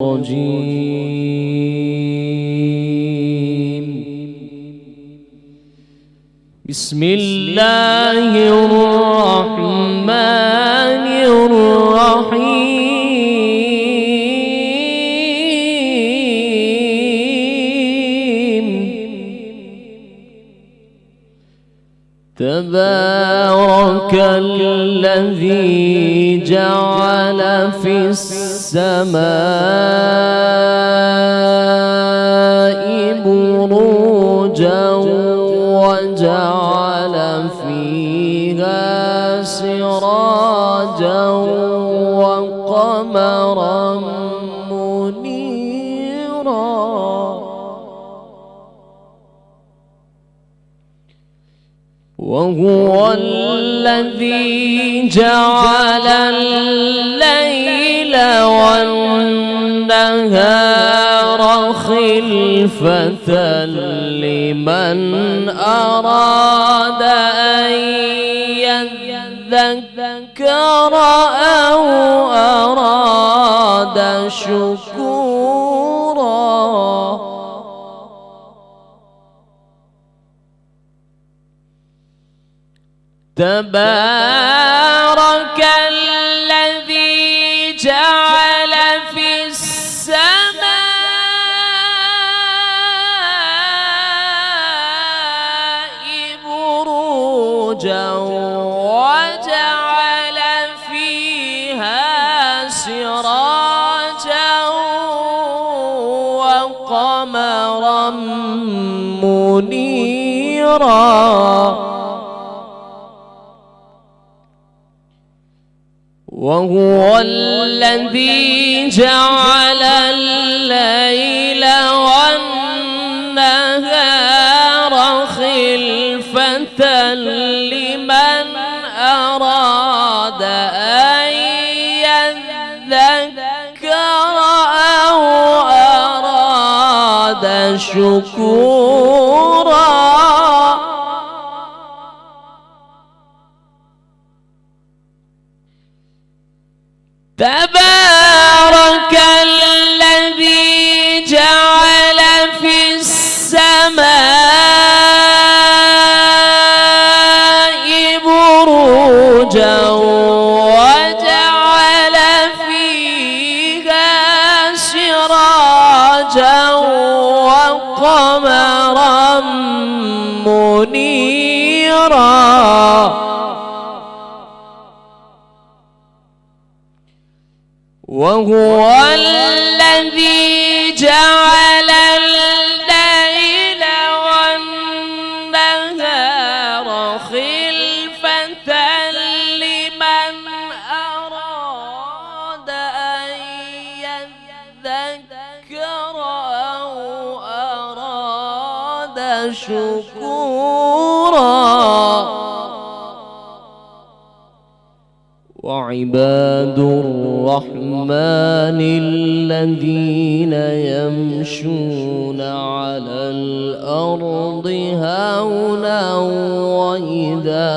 الرجيم. بسم الله الرحمن الرحيم. تبارك الذي جعل في السماء بروجا وجعل فيها سراجا وقمرا منيرا. وهو الذي جعل الليل والنهار خلفة لمن أراد أن يذكر أو أراد شكورا. تبارك الذي جعل في السماء بروجا وجعل فيها سراجا وقمرا منيرا. وهو الذي جعل الليل والنهار خلفة لمن أراد أن يذكر أو أراد شكورا. تبارك الذي جعل في السماء بروجا وجعل فيها سراجا وقمرا منيرا. وهو الذي جعل الليل والنهار خلفة لمن أراد أن يذكر أو أراد شكورا. وعباد الرحمن الذين يمشون على الأرض هونا وإذا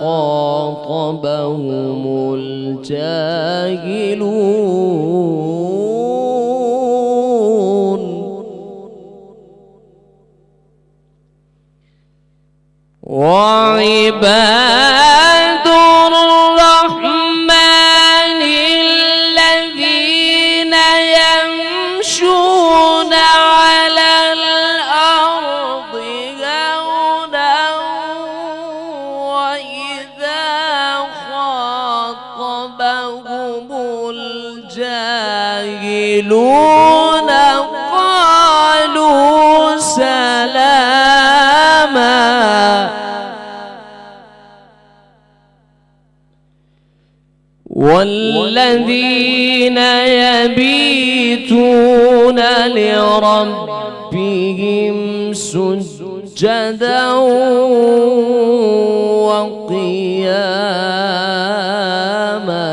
خاطبهم الجاهلون وعباد الرحمن الذين يمشون على الأرض هونا وإذا خاطبهم الجاهلون قالوا سلاما. والذين يبيتون لربهم سجدا وقياما.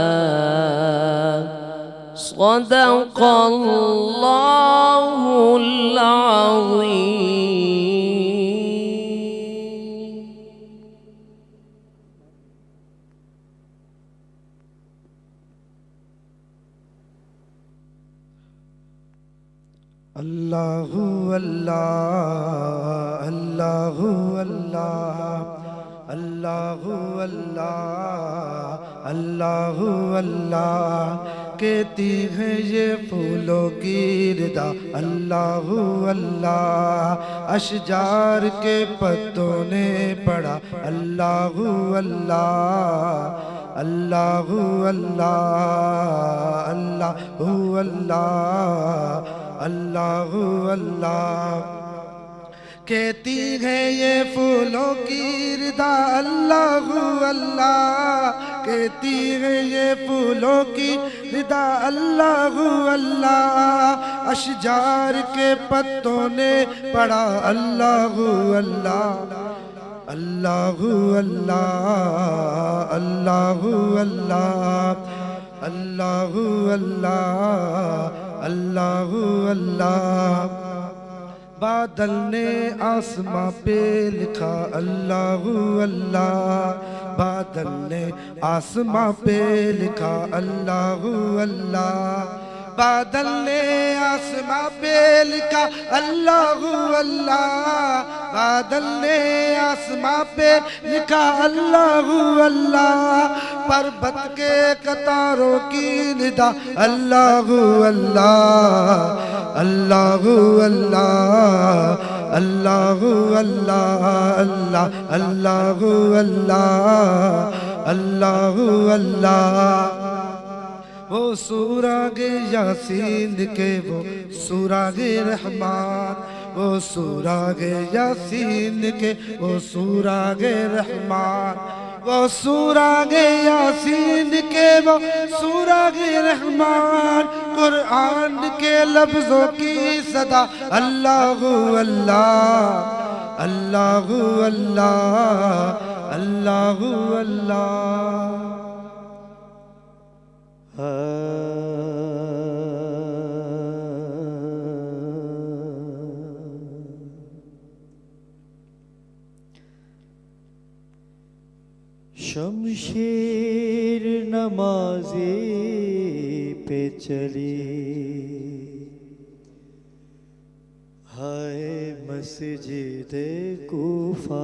صدق الله العظيم. اللہ اللہ اللہ اللہ اللہ اللہ اللہ اللہ کہتی ہے یہ پھولوں کی ردا اللہ اللہ اشجار کے پتوں نے پڑھا اللہ اللہ اللہ اللہ اللہ اللہ اللہ اللہ کہتی ہے یہ پھولوں کی ردا اللہ اللہ کہتی ہے یہ پھولوں کی ردا اللہ اللہ اشجار کے پتوں نے پڑھا اللہ اللہ اللہ اللہ اللہ اللہ اللہ اللہ اللہ اللہ بادل نے آسماں پہ لکھا اللہ اللہ بادل نے آسماں پہ لکھا اللہ اللہ بادل نے آسماں پہ لکھا اللہ اللہ بادل نے آسماں پہ لکھا اللہ اللہ پربت کے قطاروں کی ندا اللہ اللہ اللہ اللہ اللہ اللہ اللہ اللہ اللہ اللہ وہ سوراغ یاسین کے وہ سوراغ رحمان وہ سوراغ یاسین کے وہ سوراغ رحمان وہ سوراغ یاسین کے وہ سوراغ رحمان قرآن کے لفظوں کی صدا اللہ اللہ اللہ اللہ اللہ اللہ شمشیر نمازی پہ چلی ہائے مسجد کوفہ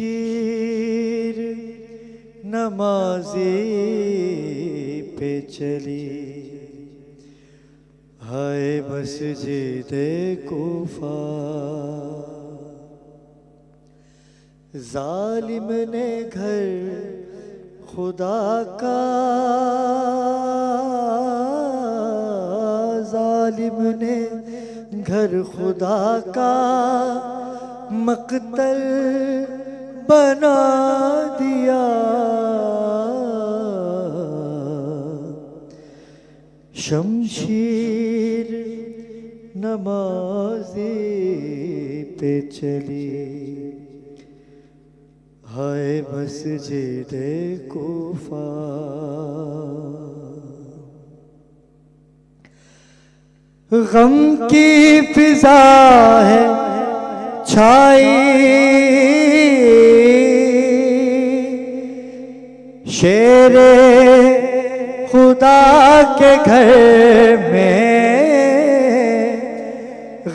شمشیر نمازی پہ چلی ہائے مسجد کوفہ ظالم نے گھر خدا کا ظالم نے گھر خدا کا مقتل بنا دیا شمشیر نمازی پہ چلی ہائے مسجد کوفہ غم کی فضا ہے چھائی شیر خدا کے گھر میں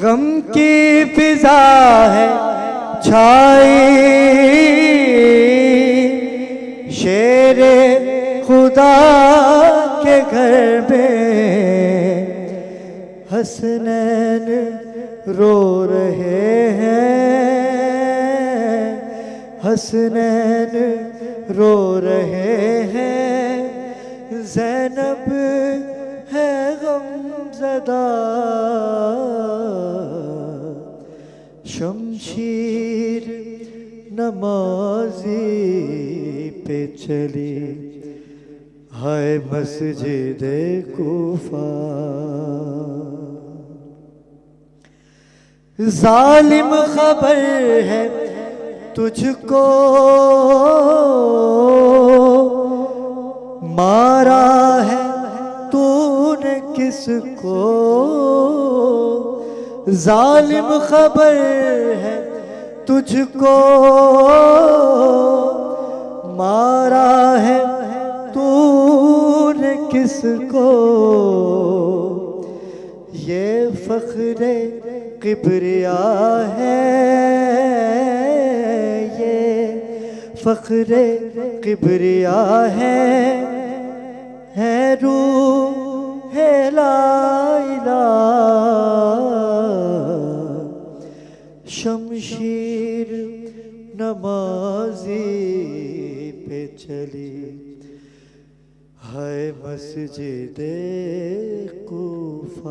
غم کی فضا ہے چھائی شیر خدا کے گھر میں حسنین رو رہے ہیں حسنین رو رہے ہیں زینب ہے غم زدہ شمشیر نمازی پہ چلی ہائے مسجد کوفہ ظالم خبر ہے تجھ کو مارا ہے تو نے کس کو ظالم خبر ہے تجھ کو مارا ہے تو کس کو یہ فخر کبریا ہے، یہ فخر کبریا ہے روح لا الہ، شمشیر نمازی پہ چلی ہے مسجد کوفہ۔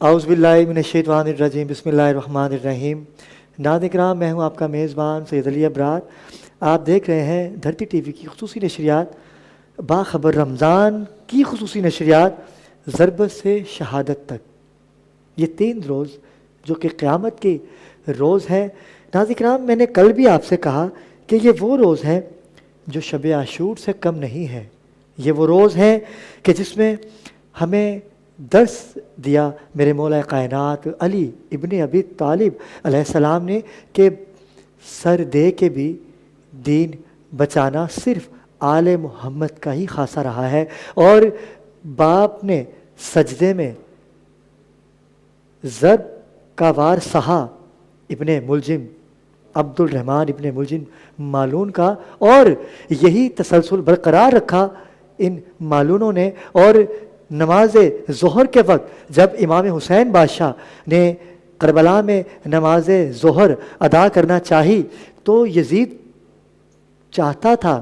اعوذ باللہ من الشیطان الرجیم، بسم اللہ الرحمن الرحیم۔ ناظرین کرام، میں ہوں آپ کا میزبان سید علی ابرار۔ آپ دیکھ رہے ہیں دھرتی ٹی وی کی خصوصی نشریات باخبر رمضان کی خصوصی نشریات ضربت سے شہادت تک، یہ 3 روز جو کہ قیامت کے روز ہے۔ ناظرین کرام، میں نے کل بھی آپ سے کہا کہ یہ وہ روز ہیں جو شب عاشور سے کم نہیں ہے۔ یہ وہ روز ہیں کہ جس میں ہمیں درس دیا میرے مولا کائنات علی ابن ابی طالب علیہ السلام نے کہ سر دے کے بھی دین بچانا صرف آل محمد کا ہی خاصہ رہا ہے، اور باپ نے سجدے میں ضرب کا وار سہا ابن ملجم عبد الرحمن ابن ملجم مالون کا، اور یہی تسلسل برقرار رکھا ان مالونوں نے۔ اور نماز ظہر کے وقت جب امام حسین بادشاہ نے کربلا میں نماز ظہر ادا کرنا چاہی تو یزید چاہتا تھا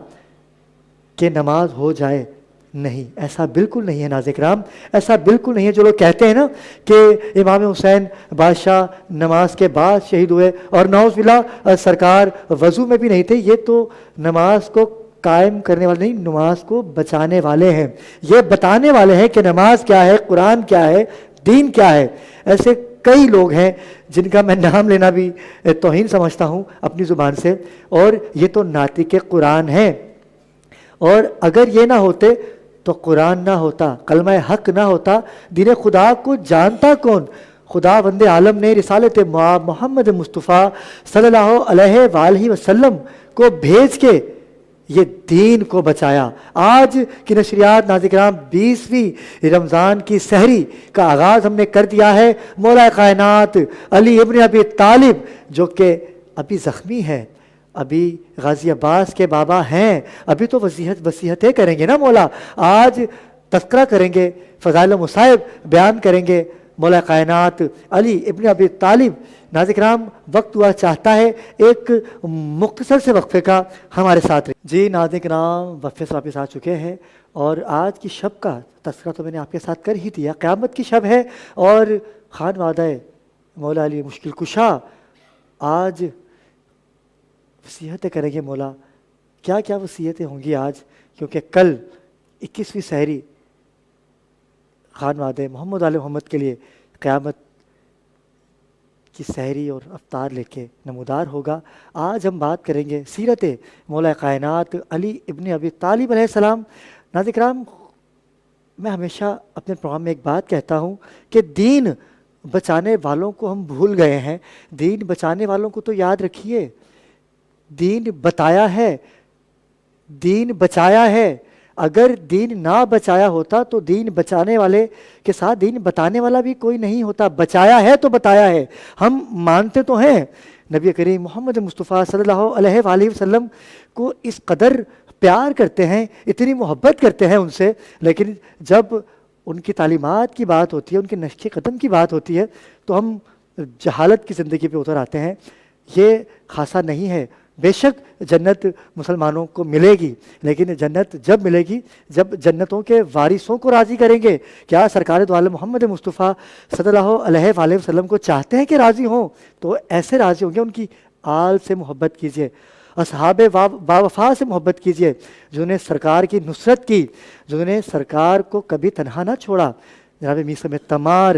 کہ نماز ہو جائے، نہیں، ایسا بالکل نہیں ہے ناظرین کرام، ایسا بالکل نہیں ہے۔ جو لوگ کہتے ہیں نا کہ امام حسین بادشاہ نماز کے بعد شہید ہوئے اور نعوذ باللہ سرکار وضو میں بھی نہیں تھے، یہ تو نماز کو قائم کرنے والے نہیں، نماز کو بچانے والے ہیں، یہ بتانے والے ہیں کہ نماز کیا ہے، قرآن کیا ہے، دین کیا ہے۔ ایسے کئی لوگ ہیں جن کا میں نام لینا بھی توہین سمجھتا ہوں اپنی زبان سے، اور یہ تو ناطق قرآن ہیں، اور اگر یہ نہ ہوتے تو قرآن نہ ہوتا، کلمہ حق نہ ہوتا، دین خدا کو جانتا کون؟ خدا وند عالم نے رسالت محمد مصطفیٰ صلی اللہ علیہ وآلہ وسلم کو بھیج کے یہ دین کو بچایا۔ آج کی نشریات ناظرین کرام 20ویں رمضان کی سحری کا آغاز ہم نے کر دیا ہے۔ مولا کائنات علی ابن ابی طالب جو کہ ابھی زخمی ہیں، ابھی غازی عباس کے بابا ہیں، ابھی تو وصیتیں کریں گے نا مولا، آج تذکرہ کریں گے، فضائل و مصائب بیان کریں گے مولا کائنات علی ابن ابی طالب۔ ناظرین کرام، وقت ہوا چاہتا ہے ایک مختصر سے وقفے کا ہمارے ساتھ رہے۔ جی ناظرین کرام، وقفے سے واپس آ چکے ہیں، اور آج کی شب کا تذکرہ تو میں نے آپ کے ساتھ کر ہی دیا۔ قیامت کی شب ہے اور خان وعدہ مولا علی مشکل کشا آج وصیتیں کریں گے مولا۔ کیا کیا وصیتیں ہوں گی آج، کیونکہ کل 21ویں سحری خان وعدہ محمد علیہ محمد کے لیے قیامت کی سحری اور افطار لے کے نمودار ہوگا۔ آج ہم بات کریں گے سیرت مولا کائنات علی ابن ابی طالب علیہ السلام۔ ناظرین کرام، میں ہمیشہ اپنے پروگرام میں ایک بات کہتا ہوں کہ دین بچانے والوں کو ہم بھول گئے ہیں، دین بچانے والوں کو تو یاد رکھیے، دین بتایا ہے، دین بچایا ہے۔ اگر دین نہ بچایا ہوتا تو دین بچانے والے کے ساتھ دین بتانے والا بھی کوئی نہیں ہوتا۔ بچایا ہے تو بتایا ہے۔ ہم مانتے تو ہیں نبی کریم محمد مصطفیٰ صلی اللہ علیہ وآلہ وسلم کو اس قدر پیار کرتے ہیں، اتنی محبت کرتے ہیں ان سے، لیکن جب ان کی تعلیمات کی بات ہوتی ہے، ان کے نقش قدم کی بات ہوتی ہے تو ہم جہالت کی زندگی پہ اتر آتے ہیں۔ یہ خاصا نہیں ہے۔ بے شک جنت مسلمانوں کو ملے گی، لیکن جنت جب ملے گی جب جنتوں کے وارثوں کو راضی کریں گے۔ کیا سرکار دو عالم محمد مصطفیٰ صلی اللہ علیہ وآلہ وسلم کو چاہتے ہیں کہ راضی ہوں؟ تو ایسے راضی ہوں گے، ان کی آل سے محبت کیجئے، اصحاب باوفا سے محبت کیجئے، جنہوں نے سرکار کی نصرت کی، جنہوں نے سرکار کو کبھی تنہا نہ چھوڑا۔ جناب میثم تمار،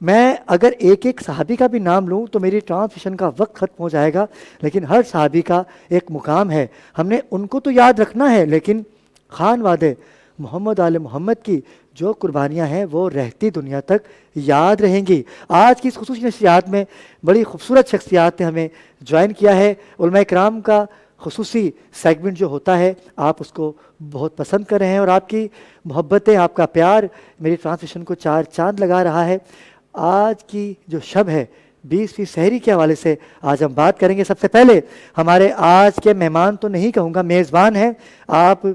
میں اگر ایک ایک صحابی کا بھی نام لوں تو میری ٹرانسمیشن کا وقت ختم ہو جائے گا، لیکن ہر صحابی کا ایک مقام ہے، ہم نے ان کو تو یاد رکھنا ہے، لیکن خان وعدے محمد آل محمد کی جو قربانیاں ہیں وہ رہتی دنیا تک یاد رہیں گی۔ آج کی اس خصوصی نشریات میں بڑی خوبصورت شخصیات نے ہمیں جوائن کیا ہے۔ علماء کرام کا خصوصی سیگمنٹ جو ہوتا ہے آپ اس کو بہت پسند کر رہے ہیں، اور آپ کی محبتیں، آپ کا پیار میری ٹرانسمیشن کو چار چاند لگا رہا ہے۔ آج کی جو شب ہے 20ویں سحری کے حوالے سے آج ہم بات کریں گے۔ سب سے پہلے ہمارے آج کے مہمان تو نہیں کہوں گا، میزبان ہیں، آپ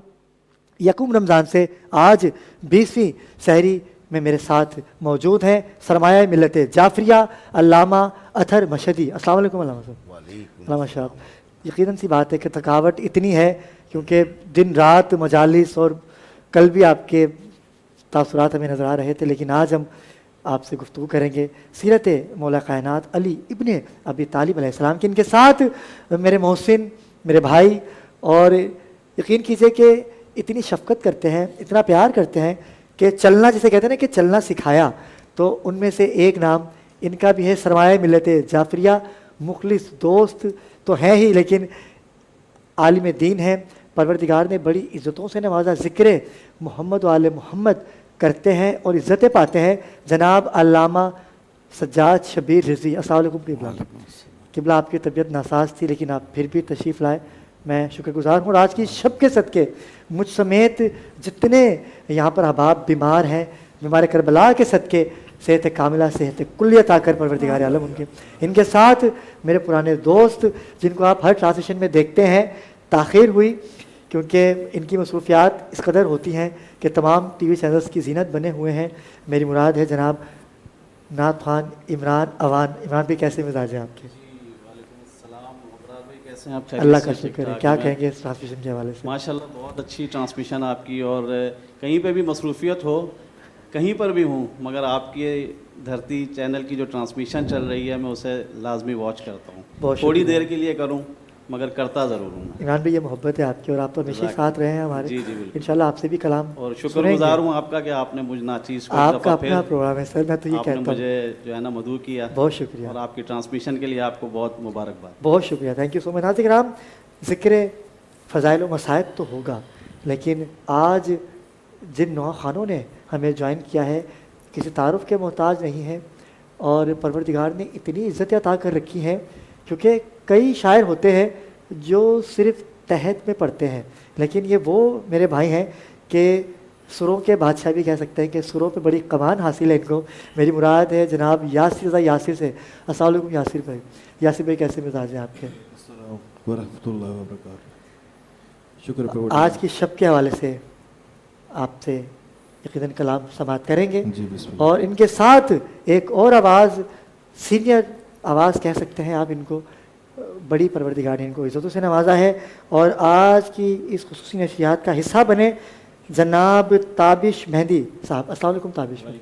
یکم رمضان سے آج 20ویں سحری میں میرے ساتھ موجود ہیں، سرمایہ ملت جعفریہ علامہ اطہر مشہدی۔ السلام علیکم علامہ صاحب۔ علامہ صاحب، یقیناً سی بات ہے کہ تھکاوٹ اتنی ہے کیونکہ دن رات مجالس، اور کل بھی آپ کے تاثرات ہمیں نظر آ رہے تھے، لیکن آج ہم آپ سے گفتگو کریں گے سیرت مولا کائنات علی ابن ابی طالب علیہ السلام کی۔ ان کے ساتھ میرے محسن، میرے بھائی، اور یقین کیجئے کہ اتنی شفقت کرتے ہیں، اتنا پیار کرتے ہیں کہ چلنا، جسے کہتے ہیں نا کہ چلنا سکھایا، تو ان میں سے ایک نام ان کا بھی ہے، سرمایہ ملت جعفریہ، مخلص دوست تو ہیں ہی لیکن عالم دین ہیں۔ پروردگار نے بڑی عزتوں سے نوازا، ذکر محمد و آل محمد کرتے ہیں اور عزتیں پاتے ہیں جناب علامہ سجاد شبیر رضوی۔ السلام علیکم قبلہ۔ قبلہ آپ کی طبیعت ناساز تھی لیکن آپ پھر بھی تشریف لائے، میں شکر گزار ہوں، اور آج کی شب کے صدقے مجھ سمیت جتنے یہاں پر احباب بیمار ہیں، بیمار کربلا کے صدقے صحت کاملہ، صحت کلیہ عطا کر پروردگار عالم ان کے ساتھ میرے پرانے دوست جن کو آپ ہر ٹرانسلیشن میں دیکھتے ہیں۔ تاخیر ہوئی کیونکہ ان کی مصروفیات اس قدر ہوتی ہیں کہ تمام ٹی وی چینلز کی زینت بنے ہوئے ہیں۔ میری مراد ہے جناب نعت خوان عمران اوان۔ عمران بھی کیسے مزاج ہیں آپ کے؟ اللہ کا شکر ہے، کیا کہیں گے اس ٹرانسمیشن کے حوالے سے؟ ماشاء اللہ بہت اچھی ٹرانسمیشن آپ کی، اور کہیں پہ بھی مصروفیت ہو، کہیں پر بھی ہوں، مگر آپ کی دھرتی چینل کی جو ٹرانسمیشن چل رہی ہے میں اسے لازمی واچ کرتا ہوں، تھوڑی دیر کے لیے کروں مگر کرتا ضرور ہوں۔ عمران بھائی، یہ محبت ہے آپ کی، اور آپ تو ہمیشہ ساتھ رہے ہیں ہمارے۔ جی جی بالکل، انشاءاللہ آپ سے بھی کلام، اور شکر گزار ہوں آپ کا کہ آپ نے مجھ ناچیز کو آپ کا اپنا پروگرام ہے سر، میں تو یہ آپ نے کہتا ہوں مجھے جو ہے نا مدعو کیا، بہت شکریہ، اور آپ کی ٹرانسمیشن کے لیے آپ کو بہت مبارکباد۔ بہت شکریہ، تھینک یو سو مچ۔ ناظرین کرام، ذکر فضائل و مصائب تو ہوگا، لیکن آج جن نوخوانوں نے ہمیں جوائن کیا ہے کسی تعارف کے محتاج نہیں ہیں، اور پروردگار نے اتنی عزت عطا کر رکھی ہیں، کیونکہ کئی شاعر ہوتے ہیں جو صرف تحت میں پڑھتے ہیں، لیکن یہ وہ میرے بھائی ہیں کہ سروں کے بادشاہ بھی کہہ سکتے ہیں کہ سروں پہ بڑی کمان حاصل ہے ان کو۔ میری مراد ہے جناب یاسر رضا یاسر سے۔ السلام علیکم یاسر بھائی۔ یاسر بھائی کیسے مزاج ہیں آپ کے؟ ورحمۃ اللہ وبرکاتہ۔ شکر آج کی شب کے حوالے سے آپ سے یقیناً کلام سماعت کریں گے، جی بسم اللہ۔ اور ان کے ساتھ ایک اور آواز، سینئر آواز کہہ سکتے ہیں آپ ان کو، بڑی پروردگار نے ان کو عزتوں سے نوازا ہے، اور آج کی اس خصوصی نشریات کا حصہ بنے جناب تابش مہندی صاحب۔ السلام علیکم تابش بھائی۔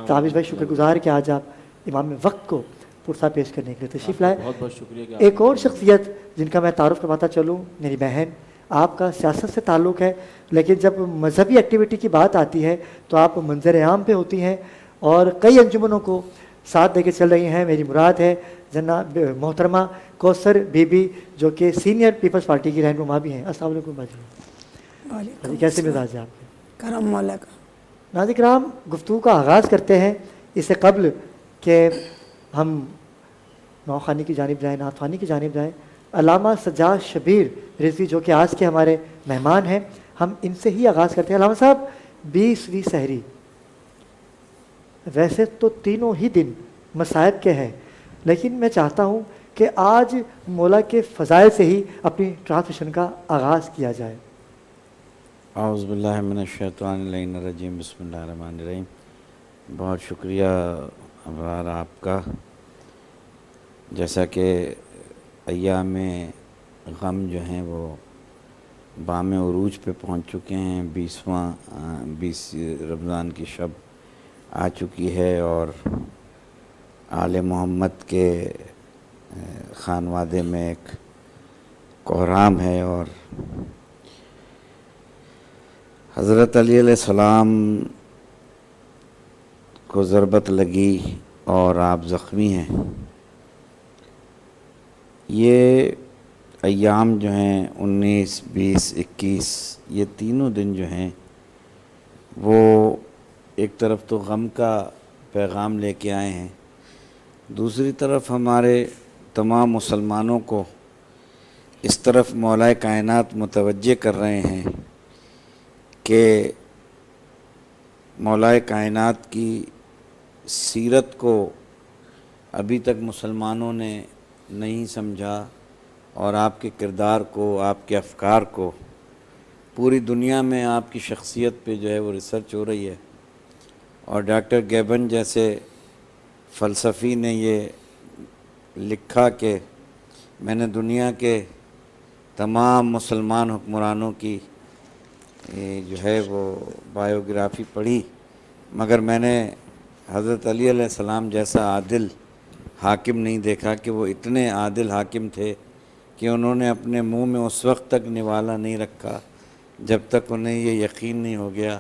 تابش بھائی، شکر گزار کہ آج آپ امام وقت کو پرسہ پیش کرنے کے لیے تشریف لائے۔ بہت بہت شکریہ۔ ایک اور شخصیت جن کا میں تعارف کرواتا چلوں، میری بہن، آپ کا سیاست سے تعلق ہے لیکن جب مذہبی ایکٹیویٹی کی بات آتی ہے تو آپ منظر عام پہ ہوتی ہیں اور کئی انجمنوں کو ساتھ دے کے چل رہی ہیں۔ میری مراد ہے جناب محترمہ کوثر بی بی، جو کہ سینئر پیپلز پارٹی کی رہنما بھی ہیں۔ السلام علیکم باجی، کیسے مزاج ہے آپ کے؟ کرم مولا کا۔ ناظرین کرام، گفتگو کا آغاز کرتے ہیں۔ اس سے قبل کہ ہم نوخوانی کی جانب جائیں، نعت خوانی کی جانب جائیں، علامہ سجاد شبیر رضوی جو کہ آج کے ہمارے مہمان ہیں، ہم ان سے ہی آغاز کرتے ہیں۔ علامہ صاحب، 20ویں سحری، ویسے تو تینوں ہی دن مصائب کے ہیں، لیکن میں چاہتا ہوں کہ آج مولا کے فضائل سے ہی اپنی ٹرانسمیشن کا آغاز کیا جائے۔ اعوذ باللہ من الشیطان اللعین الرجیم، بسم اللہ الرحمن الرحیم۔ بہت شکریہ ابرار آپ کا۔ جیسا کہ ایام غم جو ہیں وہ بام عروج پہ پہنچ چکے ہیں، 20 رمضان کی شب آ چکی ہے، اور آل محمد کے خانوادے میں ایک کوہرام ہے، اور حضرت علی علیہ السلام کو ضربت لگی اور آپ زخمی ہیں۔ یہ ایام جو ہیں 19، 20، 21، یہ تینوں دن جو ہیں وہ ایک طرف تو غم کا پیغام لے کے آئے ہیں، دوسری طرف ہمارے تمام مسلمانوں کو اس طرف مولا کائنات متوجہ کر رہے ہیں کہ مولا کائنات کی سیرت کو ابھی تک مسلمانوں نے نہیں سمجھا، اور آپ کے کردار کو، آپ کے افکار کو پوری دنیا میں آپ کی شخصیت پہ جو ہے وہ ریسرچ ہو رہی ہے، اور ڈاکٹر گیبن جیسے فلسفی نے یہ لکھا کہ میں نے دنیا کے تمام مسلمان حکمرانوں کی جو ہے وہ بایوگرافی پڑھی، مگر میں نے حضرت علی علیہ السلام جیسا عادل حاکم نہیں دیکھا کہ وہ اتنے عادل حاکم تھے کہ انہوں نے اپنے منہ میں اس وقت تک نوالا نہیں رکھا جب تک انہیں یہ یقین نہیں ہو گیا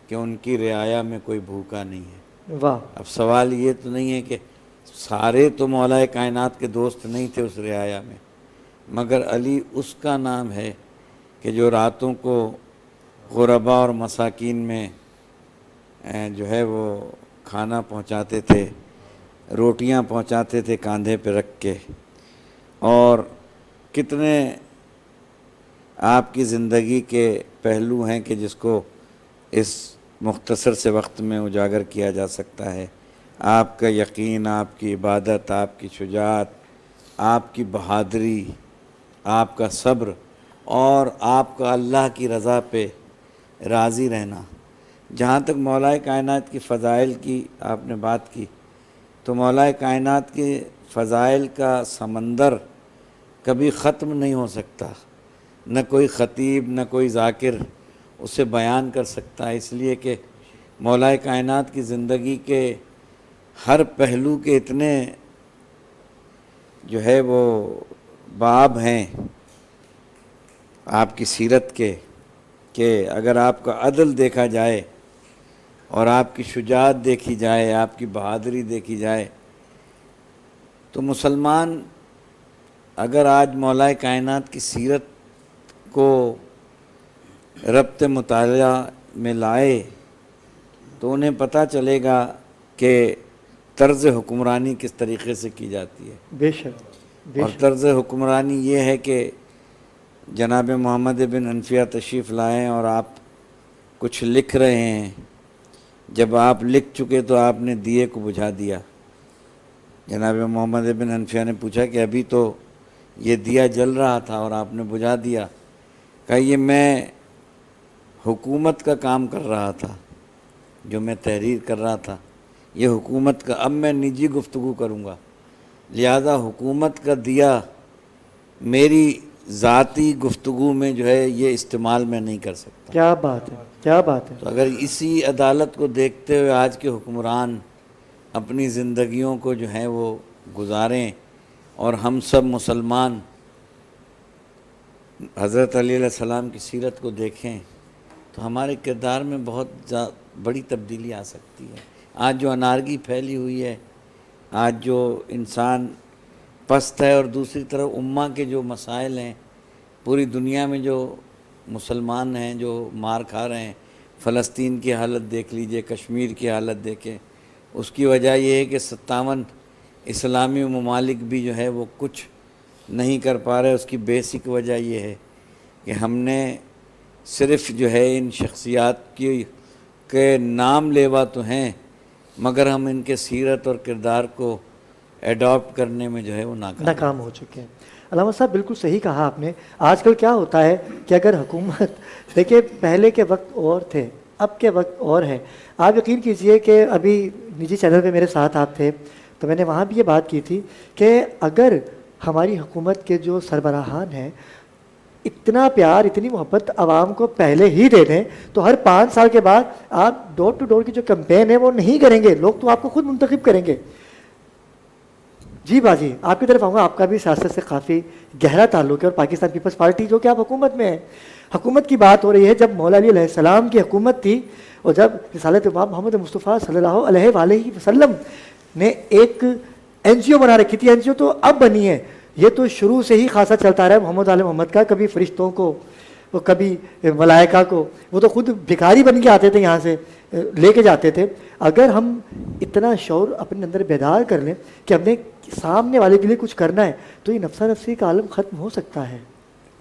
کہ ان کی رعایا میں کوئی بھوکا نہیں ہے۔ واہ، اب سوال یہ تو نہیں ہے کہ سارے تو مولا کائنات کے دوست نہیں تھے اس رعایا میں، مگر علی اس کا نام ہے کہ جو راتوں کو غربا اور مساکین میں جو ہے وہ کھانا پہنچاتے تھے، روٹیاں پہنچاتے تھے کاندھے پہ رکھ کے، اور کتنے آپ کی زندگی کے پہلو ہیں کہ جس کو اس مختصر سے وقت میں اجاگر کیا جا سکتا ہے۔ آپ کا یقین، آپ کی عبادت، آپ کی شجاعت، آپ کی بہادری، آپ کا صبر، اور آپ کا اللہ کی رضا پہ راضی رہنا۔ جہاں تک مولا کائنات کی فضائل کی آپ نے بات کی، تو مولا کائنات کے فضائل کا سمندر کبھی ختم نہیں ہو سکتا، نہ کوئی خطیب نہ کوئی ذاکر اسے بیان کر سکتا ہے، اس لیے کہ مولا کائنات کی زندگی کے ہر پہلو کے اتنے جو ہے وہ باب ہیں آپ کی سیرت کے، کہ اگر آپ کا عدل دیکھا جائے اور آپ کی شجاعت دیکھی جائے، آپ کی بہادری دیکھی جائے، تو مسلمان اگر آج مولا کائنات کی سیرت کو ربط مطالعہ میں لائے تو انہیں پتہ چلے گا کہ طرز حکمرانی کس طریقے سے کی جاتی ہے۔ بے شک، بے اور شک، طرز حکمرانی یہ ہے کہ جناب محمد بن حنفیہ تشریف لائیں اور آپ کچھ لکھ رہے ہیں، جب آپ لکھ چکے تو آپ نے دیے کو بجھا دیا۔ جناب محمد بن حنفیہ نے پوچھا کہ ابھی تو یہ دیا جل رہا تھا اور آپ نے بجھا دیا۔ کہا یہ میں حکومت کا کام کر رہا تھا، جو میں تحریر کر رہا تھا یہ حکومت کا، اب میں نجی گفتگو کروں گا، لہذا حکومت کا دیا میری ذاتی گفتگو میں جو ہے یہ استعمال میں نہیں کر سکتا۔ کیا بات ہے، کیا بات ہے۔ تو اگر اسی عدالت کو دیکھتے ہوئے آج کے حکمران اپنی زندگیوں کو جو ہیں وہ گزاریں، اور ہم سب مسلمان حضرت علی علیہ السلام کی سیرت کو دیکھیں، تو ہمارے کردار میں بہت بڑی تبدیلی آ سکتی ہے۔ آج جو انارگی پھیلی ہوئی ہے، آج جو انسان پست ہے، اور دوسری طرف امہ کے جو مسائل ہیں، پوری دنیا میں جو مسلمان ہیں جو مار کھا رہے ہیں، فلسطین کی حالت دیکھ لیجئے، کشمیر کی حالت دیکھیں، اس کی وجہ یہ ہے کہ 57 اسلامی ممالک بھی جو ہے وہ کچھ نہیں کر پا رہے۔ اس کی بیسک وجہ یہ ہے کہ ہم نے صرف جو ہے ان شخصیات کے نام لیوا تو ہیں، مگر ہم ان کے سیرت اور کردار کو ایڈاپٹ کرنے میں جو ہے وہ ناکام ہو چکے ہیں۔ علامہ صاحب بالکل صحیح کہا آپ نے۔ آج کل کیا ہوتا ہے کہ اگر حکومت دیکھیں، پہلے کے وقت اور تھے، اب کے وقت اور ہے۔ آپ یقین کیجئے کہ ابھی نجی چینل پہ میرے ساتھ آپ تھے تو میں نے وہاں بھی یہ بات کی تھی کہ اگر ہماری حکومت کے جو سربراہان ہیں اتنا پیار، اتنی محبت عوام کو پہلے ہی دے دیں تو ہر 5 سال کے بعد آپ ڈور ٹو ڈور کی جو کمپین ہے وہ نہیں کریں گے، لوگ تو آپ کو خود منتخب کریں گے۔ جی باجی، آپ کی طرف آؤں گا۔ آپ کا بھی سیاست سے کافی گہرا تعلق ہے، اور پاکستان پیپلز پارٹی جو کہ آپ حکومت میں ہے، حکومت کی بات ہو رہی ہے۔ جب مولا علی علیہ السلام کی حکومت تھی، اور جب رسالت امام محمد مصطفیٰ صلی اللہ علیہ وآلہ وسلم نے ایک NGO بنا رکھی تھی، NGO تو اب بنی ہے، یہ تو شروع سے ہی خاصا چلتا رہا ہے محمد آل محمد کا، کبھی فرشتوں کو، وہ کبھی ملائکہ کو، وہ تو خود بھکاری بن کے آتے تھے، یہاں سے لے کے جاتے تھے۔ اگر ہم اتنا شعور اپنے اندر بیدار کر لیں کہ ہم نے سامنے والے کے لیے کچھ کرنا ہے، تو یہ نفسا نفسی کا عالم ختم ہو سکتا ہے۔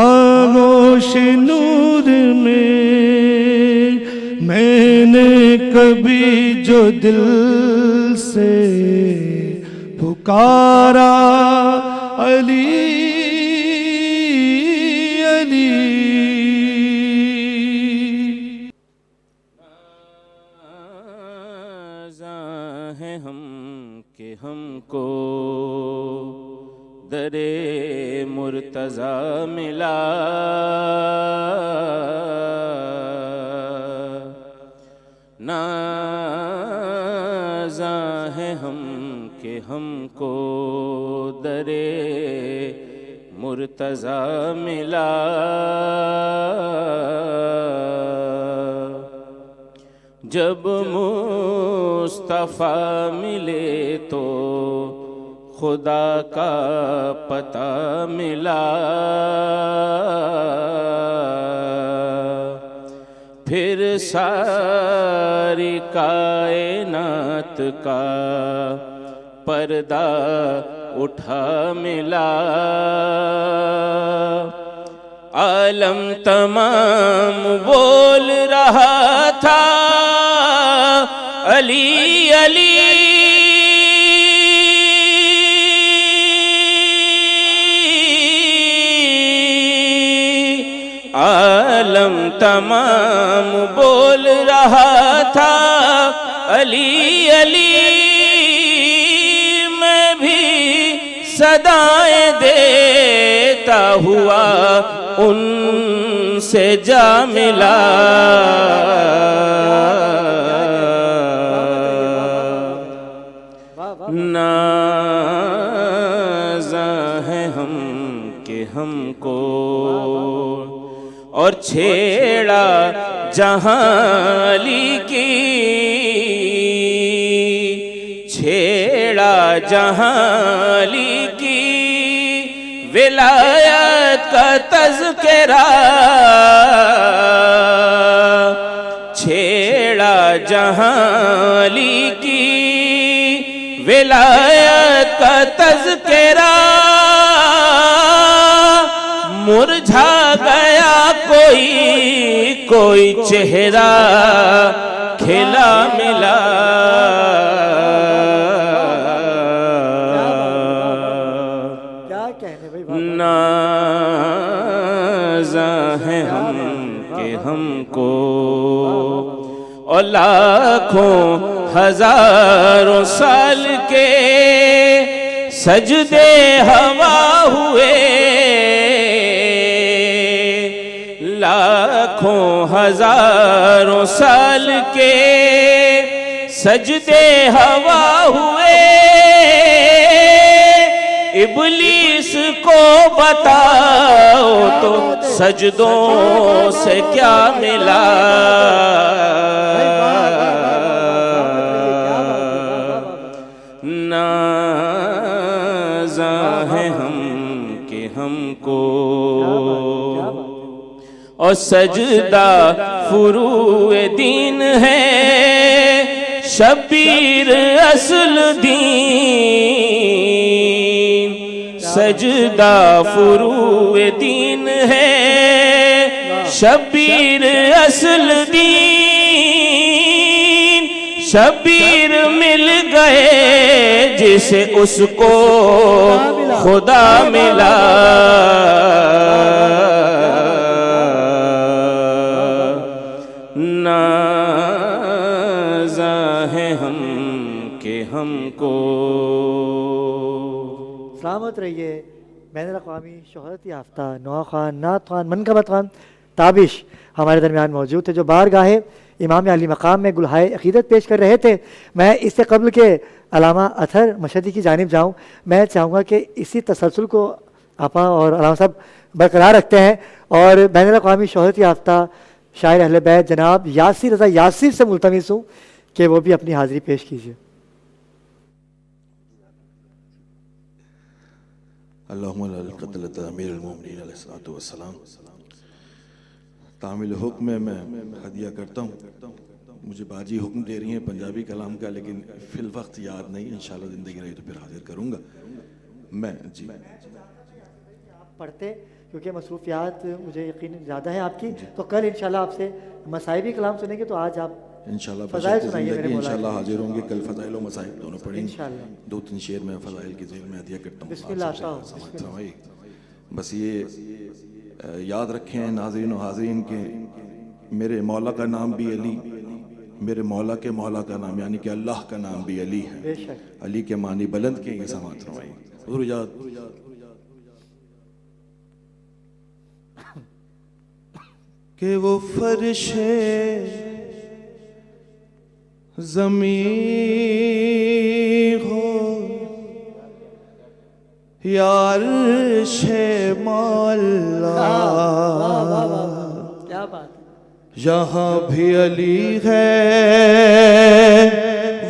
آغوش نور میں نے کبھی جو دل سے پکارا علی علی، نازاں ہے ہم کہ ہم کو در مرتضیٰ ملا، نازاں ہے ہم کہ ہم کو در مرتضیٰ ملا، جب مصطفیٰ ملے تو خدا کا پتہ ملا، پھر ساری کائنات کا پردہ اٹھا ملا، عالم تمام بول رہا تھا علی علی، عالم تمام بول رہا تھا علی علی، میں بھی صدائیں دیتا ہوا ان سے جا ملا، نازاں ہے ہم کہ ہم کو، اور چھیڑا جہاں علی کی، چھیڑا جہاں علی کی ولایت کا تذکرہ، چھیڑا جہاں علی کی ولایت کا تذکرہ، مرجھا گیا کوئی چہرہ کھلا ملا، نازاں ہے ہم کہ ہم کو، اور لاکھوں ہزاروں سال کے سجدے ہوا ہوئے، لاکھوں ہزاروں سال کے سجدے ہوا ہوئے، ابلیس کو بتاؤ تو سجدوں سے کیا ملا، نازاں ہے ہم کہ ہم کو، اور سجدہ فروع دین ہے، شبیر اصل دین، سجدہ فروع دین ہے، شبیر اصل دین، شبیر مل گئے جسے اس کو خدا ملا، نازاں ہے ہم کہ ہم کو۔ سلامت رہیے بین الاقوامی شہرت یافتہ نوا خوان، نعت خوان، منقبت خوان تابش ہمارے درمیان موجود تھے، جو بارگاہ امام علی مقام میں گلہائے عقیدت پیش کر رہے تھے۔ میں اس سے قبل کہ علامہ اطہر مشہدی کی جانب جاؤں، میں چاہوں گا کہ اسی تسلسل کو آپا اور علامہ صاحب برقرار رکھتے ہیں، اور بین الاقوامی شہرت یافتہ شاعر اہل بیت جناب یاسر رضا یاسر سے ملتمس ہوں کہ وہ بھی اپنی حاضری پیش کیجیے۔ اللہم القتلۃ امیر المومنین علیہ الصلوۃ والسلام، تعمیل حکم میں ہدیہ کرتا ہوں، مجھے باجی حکم دے رہی ہیں پنجابی کلام کا، لیکن فی الوقت یاد نہیں، انشاءاللہ زندگی رہی تو پھر حاضر کروں گا میں۔ جی آپ پڑھتے کیونکہ مصروفیات مجھے یقین زیادہ ہیں آپ کی، تو کل انشاءاللہ آپ سے مصائبی کلام سنیں گے، تو آج آپ انشاءاللہ فضائل بشرط سنائیے میرے زندگی مولا انشاءاللہ حاضر ہوں گے. کل فضائل و مصائب دونوں پڑھیں گے. انشاءاللہ. 2-3 شعر میں فضائل کی ذیل میں عطیہ کرتا ہوں. بسم اللہ آپ سب سے آتا ہوں. سماعت فرمائیے. بس یہ یاد رکھیں ناظرین و حاضرین کہ میرے مولا کا نام بھی علی، میرے مولا کے مولا کا نام یعنی کہ اللہ کا نام بھی علی ہے. بے شک. علی کے معنی بلند کے یہ سماعت فرمائیے. حضور یاد کہ وہ فرش زمین ہو یا عرش مولا، کیا بات ہے. یہاں بھی علی ہے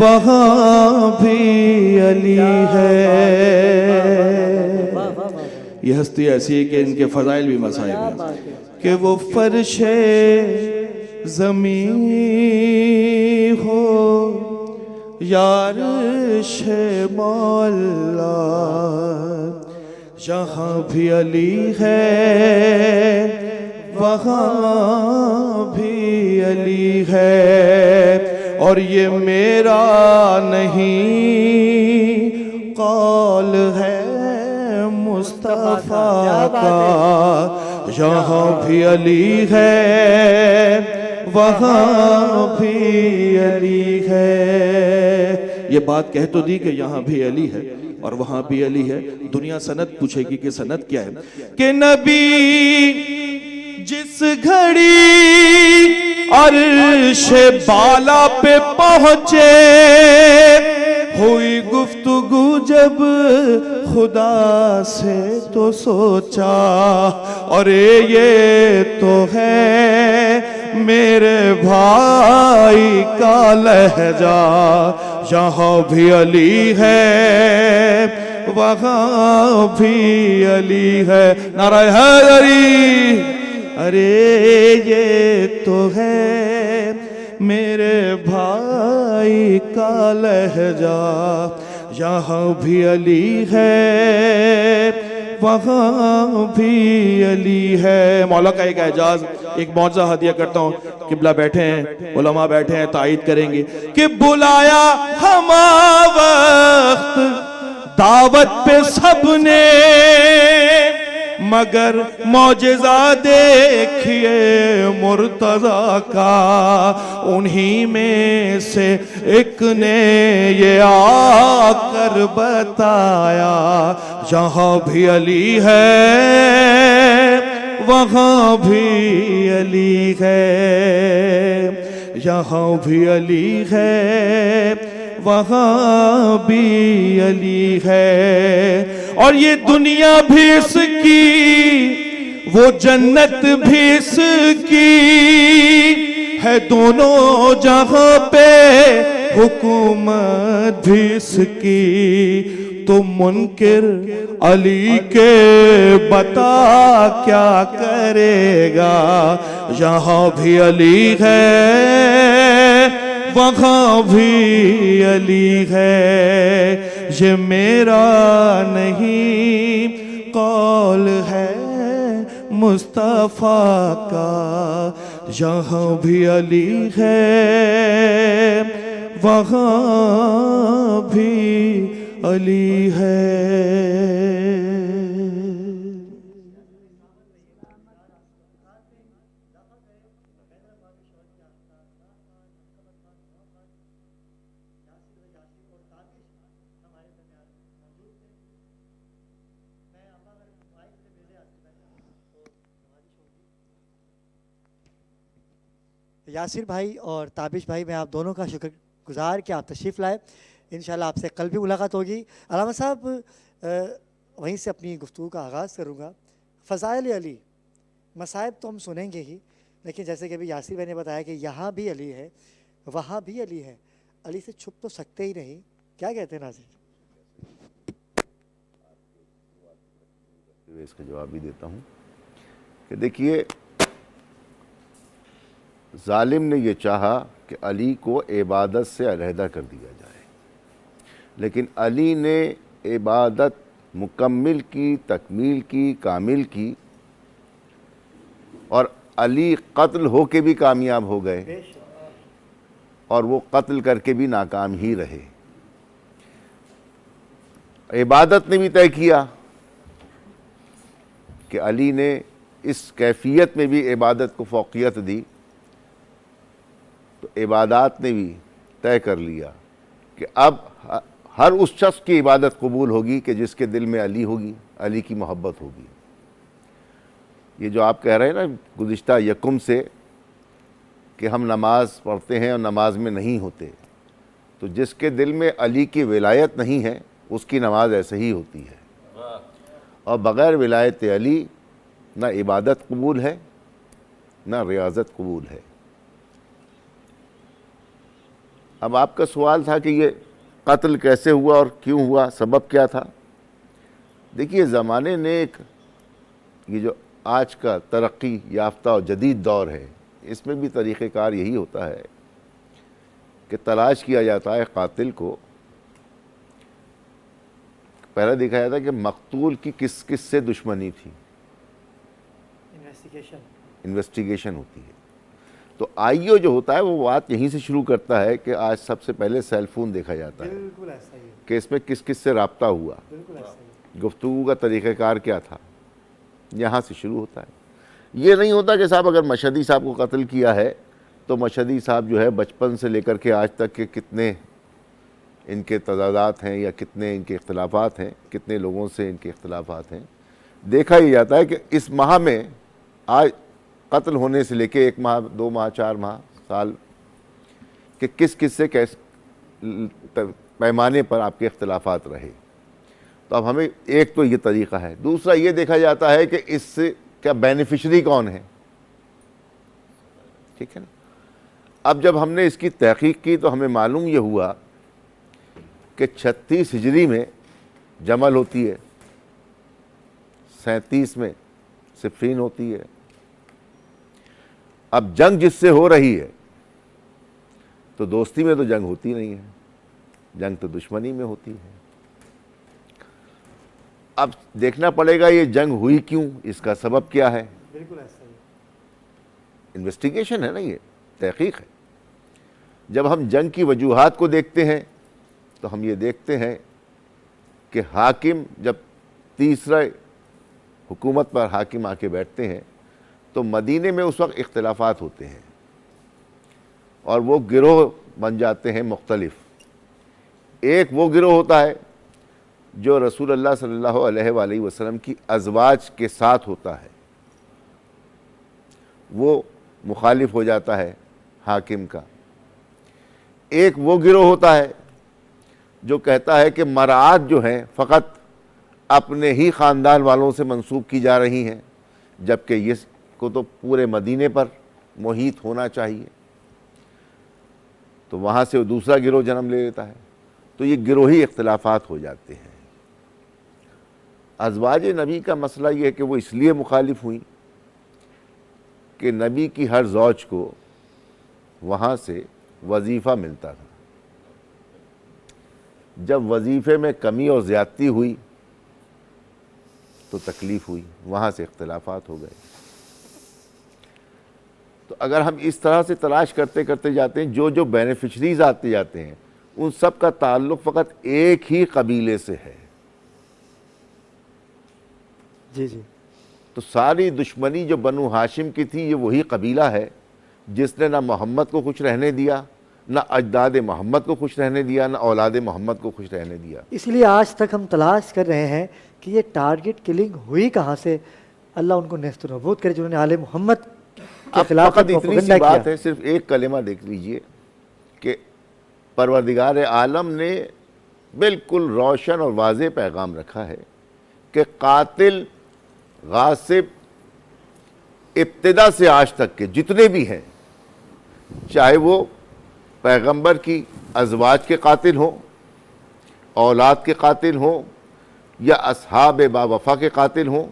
وہاں بھی علی ہے. یہ ہستی ایسی ہے کہ ان کے فضائل بھی مصائب ہیں. کہ وہ فرش زمین ہو یا عرش مولا، یہاں بھی علی ہے وہاں بھی علی ہے. اور یہ میرا نہیں قول ہے مصطفیٰ کا، یہاں بھی علی ہے وہاں بھی علی ہے. یہ بات کہہ تو دی کہ یہاں بھی علی ہے اور وہاں بھی علی ہے. دنیا سند پوچھے گی کہ سند کیا ہے. کہ نبی جس گھڑی عرش بالا پہ پہنچے، ہوئی گفتگو جب خدا سے تو سوچا، اور یہ تو ہے میرے بھائی کا لہجہ، یہاں بھی علی ہے وہاں بھی علی ہے. نعرہ حیدری. ارے یہ تو ہے میرے بھائی کا لہجہ، یہاں بھی علی ہے وہاں بھی علی ہے. مولا کا ایک اعجاز، ایک معجزہ ہدیہ کرتا ہوں. قبلہ بیٹھے ہیں، علماء بیٹھے ہیں، تائید کریں گے کہ بلایا ہما وقت دعوت پہ سب نے، مگر معجزہ دیکھیے مرتضیٰ کا، انہی میں سے ایک نے یہ آ کر بتایا، یہاں بھی علی ہے وہاں بھی علی ہے، یہاں بھی علی ہے وہاں بھی علی ہے. اور یہ دنیا بھی اس کی، وہ جنت بھی اس کی ہے، دونوں جہاں پہ حکومت بھی اس کی. تو منکر علی کے بتا کیا کرے گا، یہاں بھی علی ہے وہاں بھی علی ہے. یہ میرا نہیں قول ہے مصطفیٰ کا، یہاں بھی علی ہے وہاں بھی علی ہے. یاسر بھائی اور تابش بھائی، میں آپ دونوں کا شکر گزار کہ آپ تشریف لائے. انشاءاللہ آپ سے کل بھی ملاقات ہوگی. علامہ صاحب وہیں سے اپنی گفتگو کا آغاز کروں گا. فضائل علی، مصائب تو ہم سنیں گے ہی، لیکن جیسے کہ ابھی یاسر بھائی نے بتایا کہ یہاں بھی علی ہے وہاں بھی علی ہے، علی سے چھپ تو سکتے ہی نہیں. کیا کہتے ہیں ناظرین؟ اس کا جواب بھی دیتا ہوں کہ دیکھیے، ظالم نے یہ چاہا کہ علی کو عبادت سے علیحدہ کر دیا جائے، لیکن علی نے عبادت مکمل کی، تکمیل کی، کامل کی، اور علی قتل ہو کے بھی کامیاب ہو گئے اور وہ قتل کر کے بھی ناکام ہی رہے. عبادت نے بھی طے کیا کہ علی نے اس کیفیت میں بھی عبادت کو فوقیت دی، تو عبادات نے بھی طے کر لیا کہ اب ہر اس شخص کی عبادت قبول ہوگی کہ جس کے دل میں علی ہوگی، علی کی محبت ہوگی. یہ جو آپ کہہ رہے ہیں نا گزشتہ یکم سے کہ ہم نماز پڑھتے ہیں اور نماز میں نہیں ہوتے، تو جس کے دل میں علی کی ولایت نہیں ہے اس کی نماز ایسے ہی ہوتی ہے. اور بغیر ولایت علی نہ عبادت قبول ہے نہ ریاضت قبول ہے. اب آپ کا سوال تھا کہ یہ قتل کیسے ہوا اور کیوں ہوا، سبب کیا تھا. دیکھیے زمانے نے ایک یہ جو آج کا ترقی یافتہ اور جدید دور ہے، اس میں بھی طریقہ کار یہی ہوتا ہے کہ تلاش کیا جاتا ہے قاتل کو. پہلے دیکھا جاتا ہے کہ مقتول کی کس کس سے دشمنی تھی، انویسٹیگیشن ہوتی ہے. تو آئیو جو ہوتا ہے وہ بات یہیں سے شروع کرتا ہے کہ آج سب سے پہلے سیل فون دیکھا جاتا ہے کہ اس میں کس کس سے رابطہ ہوا، گفتگو کا طریقہ کار کیا تھا، یہاں سے شروع ہوتا ہے. یہ نہیں ہوتا کہ صاحب اگر مشہدی صاحب کو قتل کیا ہے تو مشہدی صاحب جو ہے بچپن سے لے کر کے آج تک کے کتنے ان کے تضادات ہیں یا کتنے ان کے اختلافات ہیں، کتنے لوگوں سے ان کے اختلافات ہیں. دیکھا ہی جاتا ہے کہ اس ماہ میں آج قتل ہونے سے لے کے 1 ماہ 2 ماہ 4 ماہ سال کہ کس کس سے پیمانے پر آپ کے اختلافات رہے. تو اب ہمیں ایک تو یہ طریقہ ہے. دوسرا یہ دیکھا جاتا ہے کہ اس سے کیا بینیفیشری کون ہے. ٹھیک ہے نا. اب جب ہم نے اس کی تحقیق کی تو ہمیں معلوم یہ ہوا کہ 36 ہجری میں جمل ہوتی ہے، 37 میں صفین ہوتی ہے. اب جنگ جس سے ہو رہی ہے تو دوستی میں تو جنگ ہوتی نہیں ہے، جنگ تو دشمنی میں ہوتی ہے. اب دیکھنا پڑے گا یہ جنگ ہوئی کیوں، اس کا سبب کیا ہے. بالکل ایسا ہی انویسٹیگیشن ہے نا، یہ تحقیق ہے. جب ہم جنگ کی وجوہات کو دیکھتے ہیں تو ہم یہ دیکھتے ہیں کہ حاکم جب تیسرے حکومت پر حاکم آ کے بیٹھتے ہیں تو مدینے میں اس وقت اختلافات ہوتے ہیں اور وہ گروہ بن جاتے ہیں مختلف. ایک وہ گروہ ہوتا ہے جو رسول اللہ صلی اللہ علیہ وآلہ وسلم کی ازواج کے ساتھ ہوتا ہے، وہ مخالف ہو جاتا ہے حاکم کا. ایک وہ گروہ ہوتا ہے جو کہتا ہے کہ مراعات جو ہیں فقط اپنے ہی خاندان والوں سے منسوب کی جا رہی ہیں، جبکہ اس کو تو پورے مدینے پر محیط ہونا چاہیے. تو وہاں سے دوسرا گروہ جنم لے لیتا ہے. تو یہ گروہی اختلافات ہو جاتے ہیں. ازواج نبی کا مسئلہ یہ ہے کہ وہ اس لیے مخالف ہوئیں کہ نبی کی ہر زوج کو وہاں سے وظیفہ ملتا تھا. جب وظیفے میں کمی اور زیادتی ہوئی تو تکلیف ہوئی، وہاں سے اختلافات ہو گئے. تو اگر ہم اس طرح سے تلاش کرتے کرتے جاتے ہیں، جو جو بینیفیشریز آتے جاتے ہیں ان سب کا تعلق فقط ایک ہی قبیلے سے ہے. جی جی. تو ساری دشمنی جو بنو ہاشم کی تھی یہ وہی قبیلہ ہے جس نے نہ محمد کو خوش رہنے دیا، نہ اجداد محمد کو خوش رہنے دیا، نہ اولاد محمد کو خوش رہنے دیا. اس لیے آج تک ہم تلاش کر رہے ہیں کہ یہ ٹارگٹ کلنگ ہوئی کہاں سے. اللہ ان کو نیست و نابود کرے جنہوں نے آل محمد کے خلاف فقط اتنی سی بات ہے، صرف ایک کلمہ دیکھ لیجئے کہ پروردگار عالم نے بالکل روشن اور واضح پیغام رکھا ہے کہ قاتل غاصب ابتدا سے آج تک کے جتنے بھی ہیں، چاہے وہ پیغمبر کی ازواج کے قاتل ہوں، اولاد کے قاتل ہوں، یا اصحاب با وفا کے قاتل ہوں،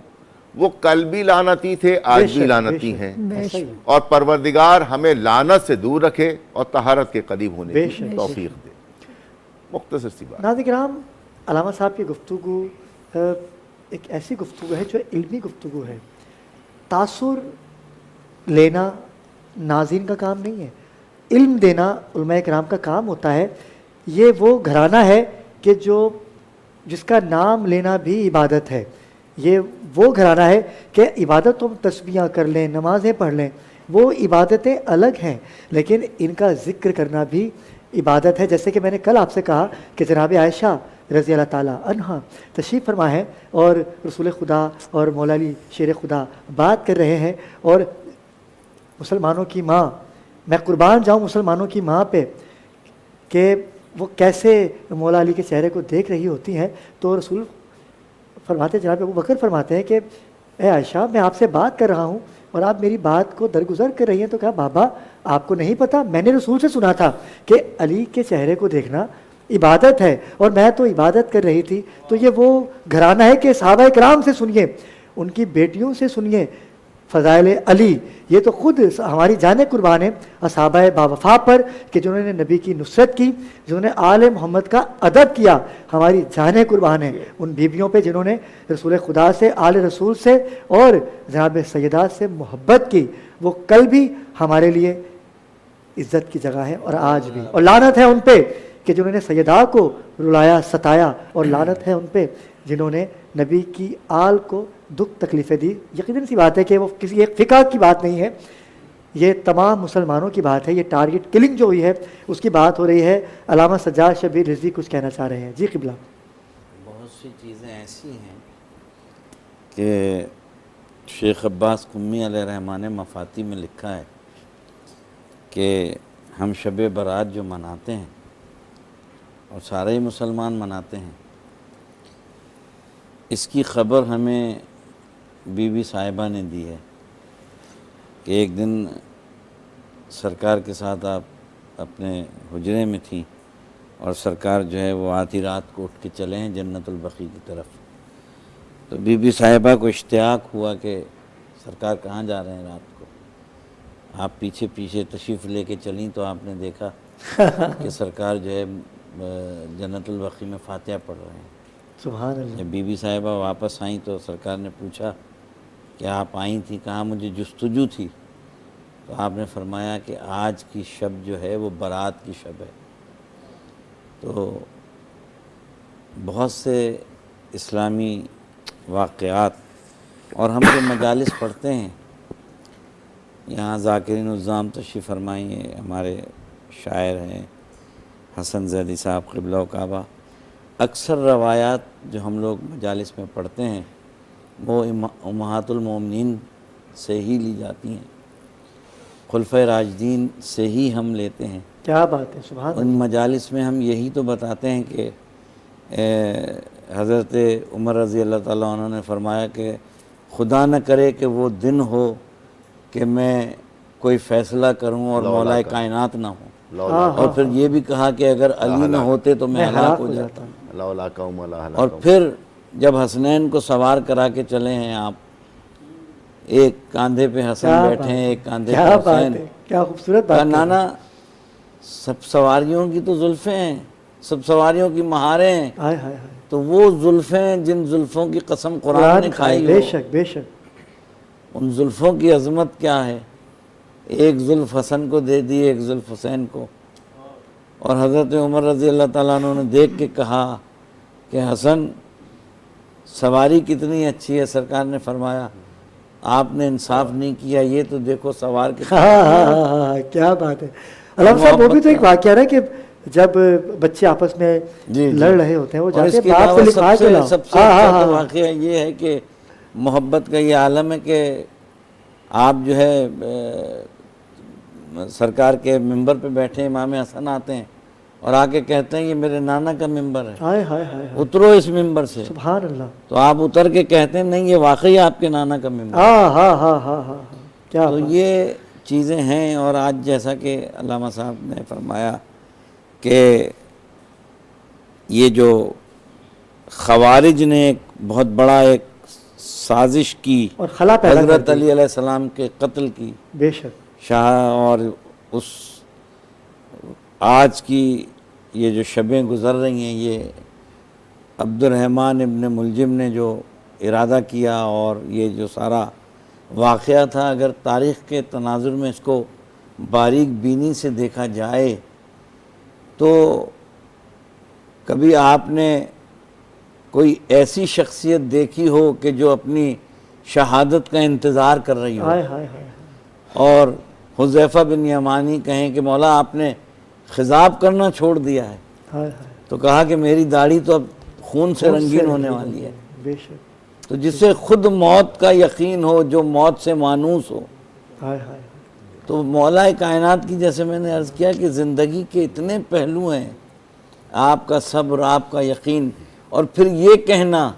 وہ کل بھی لعنتی تھے، آج بھی لعنتی ہیں. اور پروردگار ہمیں لعنت سے دور رکھے اور طہارت کے قریب ہونے کی توفیق دے. مختصر سی بات. ناظرین کرام، علامہ صاحب کی گفتگو ایک ایسی گفتگو ہے جو علمی گفتگو ہے. تاثر لینا ناظرین کا کام نہیں ہے، علم دینا علماء کرام کا کام ہوتا ہے۔ یہ وہ گھرانہ ہے کہ جس کا نام لینا بھی عبادت ہے۔ یہ وہ گھرانہ ہے کہ عبادت تو ہم تسبیحاں کر لیں، نمازیں پڑھ لیں، وہ عبادتیں الگ ہیں، لیکن ان کا ذکر کرنا بھی عبادت ہے۔ جیسے کہ میں نے کل آپ سے کہا کہ جناب عائشہ رضی اللہ تعالیٰ عنہا تشریف فرما ہے اور رسول خدا اور مولا علی شیر خدا بات کر رہے ہیں، اور مسلمانوں کی ماں، میں قربان جاؤں مسلمانوں کی ماں پہ کہ وہ کیسے مولا علی کے چہرے کو دیکھ رہی ہوتی ہیں، تو رسول فرماتے ہیں، جناب ابو بکر فرماتے ہیں کہ اے عائشہ میں آپ سے بات کر رہا ہوں اور آپ میری بات کو درگزر کر رہی ہیں۔ تو کہا بابا آپ کو نہیں پتہ، میں نے رسول سے سنا تھا کہ علی کے چہرے کو دیکھنا عبادت ہے، اور میں تو عبادت کر رہی تھی۔ تو یہ وہ گھرانہ ہے کہ صحابہ کرام سے سنیے، ان کی بیٹیوں سے سنیے فضائل علی۔ یہ تو خود ہماری جانیں قربان ہیں اصحابہ باوفا پر کہ جنہوں نے نبی کی نصرت کی، جنہوں نے آل محمد کا ادب کیا، ہماری جانیں قربان ہیں ان بیویوں پہ جنہوں نے رسول خدا سے، آل رسول سے اور جناب سیدات سے محبت کی۔ وہ کل بھی ہمارے لیے عزت کی جگہ ہے اور آج بھی، اور لعنت ہے ان پہ کہ جنہوں نے سیدہ کو رلایا ستایا، اور لعنت ہے ان پہ جنہوں نے نبی کی آل کو دکھ تکلیفیں دی۔ یقیناً سی بات ہے کہ وہ کسی ایک فقہ کی بات نہیں ہے، یہ تمام مسلمانوں کی بات ہے۔ یہ ٹارگٹ کلنگ جو ہوئی ہے اس کی بات ہو رہی ہے۔ علامہ سجاد شبیر رضوی کچھ کہنا چاہ رہے ہیں۔ جی قبلہ۔ بہت سی چیزیں ایسی ہیں کہ شیخ عباس قمی علیہ رحمٰن نے مفاتی میں لکھا ہے کہ ہم شب برات جو مناتے ہیں اور سارے ہی مسلمان مناتے ہیں، اس کی خبر ہمیں بی بی صاحبہ نے دی ہے کہ ایک دن سرکار کے ساتھ آپ اپنے حجرے میں تھیں اور سرکار جو ہے وہ آدھی رات کو اٹھ کے چلے ہیں جنت البقیع کی طرف۔ تو بی بی صاحبہ کو اشتیاق ہوا کہ سرکار کہاں جا رہے ہیں رات کو۔ آپ پیچھے پیچھے تشریف لے کے چلیں تو آپ نے دیکھا کہ سرکار جو ہے جنت البقیع میں فاتحہ پڑھ رہے ہیں۔ سبحان اللہ۔ جب بی بی صاحبہ واپس آئیں تو سرکار نے پوچھا کہ آپ آئیں تھی، کہا مجھے جستجو تھی۔ تو آپ نے فرمایا کہ آج کی شب جو ہے وہ برات کی شب ہے۔ تو بہت سے اسلامی واقعات، اور ہم جو مجالس پڑھتے ہیں، یہاں ذاکرین الزام تشریف فرمائیں، ہمارے شاعر ہیں حسن زیدی صاحب قبلہ و کعبہ، اکثر روایات جو ہم لوگ مجالس میں پڑھتے ہیں وہ امہات المومنین سے ہی لی جاتی ہیں، خلفۂ راشدین سے ہی ہم لیتے ہیں۔ کیا بات ہے، سبحان اللہ۔ ان مجالس میں ہم یہی تو بتاتے ہیں کہ حضرت عمر رضی اللہ تعالیٰ عنہ نے فرمایا کہ خدا نہ کرے کہ وہ دن ہو کہ میں کوئی فیصلہ کروں اور مولا کائنات نہ ہوں، اور پھر یہ بھی کہا کہ اگر علی نہ ہوتے تو میں ہلاک ہو جاتا۔ اور پھر جب حسنین کو سوار کرا کے چلے ہیں آپ، ایک کاندھے پہ حسن بیٹھے ہیں، ایک کاندھے پہ حسین۔ کیا خوبصورت بات ہے۔ نانا سب سواریوں کی تو زلفیں ہیں، سب سواریوں کی مہاریں ہیں، ہائے ہائے ہائے، تو وہ زلفیں جن زلفوں کی قسم قرآن نے کھائی بے ہو، شک بے شک۔ ان زلفوں کی عظمت کیا ہے۔ ایک زلف حسن کو دے دی، ایک زلف حسین کو، اور حضرت عمر رضی اللہ تعالیٰ عنہ نے دیکھ کے کہا کہ حسن سواری کتنی اچھی ہے۔ سرکار نے فرمایا آپ نے انصاف نہیں کیا، یہ تو دیکھو سوار کے۔ کیا بات ہے علامہ صاحب۔ وہ بھی تو ایک واقعہ ہے کہ جب بچے آپس میں لڑ رہے ہوتے ہیں، وہ جا کے باپ سے لکھا کے لاؤ۔ سب سے اچھا واقعہ یہ ہے کہ محبت کا یہ عالم ہے کہ آپ جو ہے سرکار کے ممبر پہ بیٹھے امام حسن آتے ہیں اور آ کے کہتے ہیں یہ میرے نانا کا ممبر ہے، ہائے ہائے ہائے، اترو اس ممبر سے۔ سبحان اللہ۔ تو آپ اتر کے کہتے ہیں نہیں یہ واقعی آپ کے نانا کا ممبر ہے۔ ہاں ہاں ہاں ہاں ہاں، کیا تو یہ چیزیں ہیں۔ اور آج جیسا کہ علامہ صاحب نے فرمایا کہ یہ جو خوارج نے ایک بہت بڑا ایک سازش کی اور خلا پیدا کر حضرت دی۔ علی علیہ السلام کے قتل کی، بے شک۔ شاہ، اور اس آج کی یہ جو شبیں گزر رہی ہیں، یہ عبد الرحمن ابن ملجم نے جو ارادہ کیا اور یہ جو سارا واقعہ تھا، اگر تاریخ کے تناظر میں اس کو باریک بینی سے دیکھا جائے تو کبھی آپ نے کوئی ایسی شخصیت دیکھی ہو کہ جو اپنی شہادت کا انتظار کر رہی ہو اور حذیفہ بن یمانی کہیں کہ مولا آپ نے خضاب کرنا چھوڑ دیا ہے، تو کہا کہ میری داڑھی تو اب خون سے رنگین ہونے والی ہے. بے شک. تو جسے خود موت کا یقین ہو، جو موت سے مانوس ہو. تو مولا کائنات کی، جیسے میں نے عرض کیا کہ زندگی کے اتنے پہلو ہیں، آپ کا صبر، آپ کا یقین، اور پھر یہ کہنا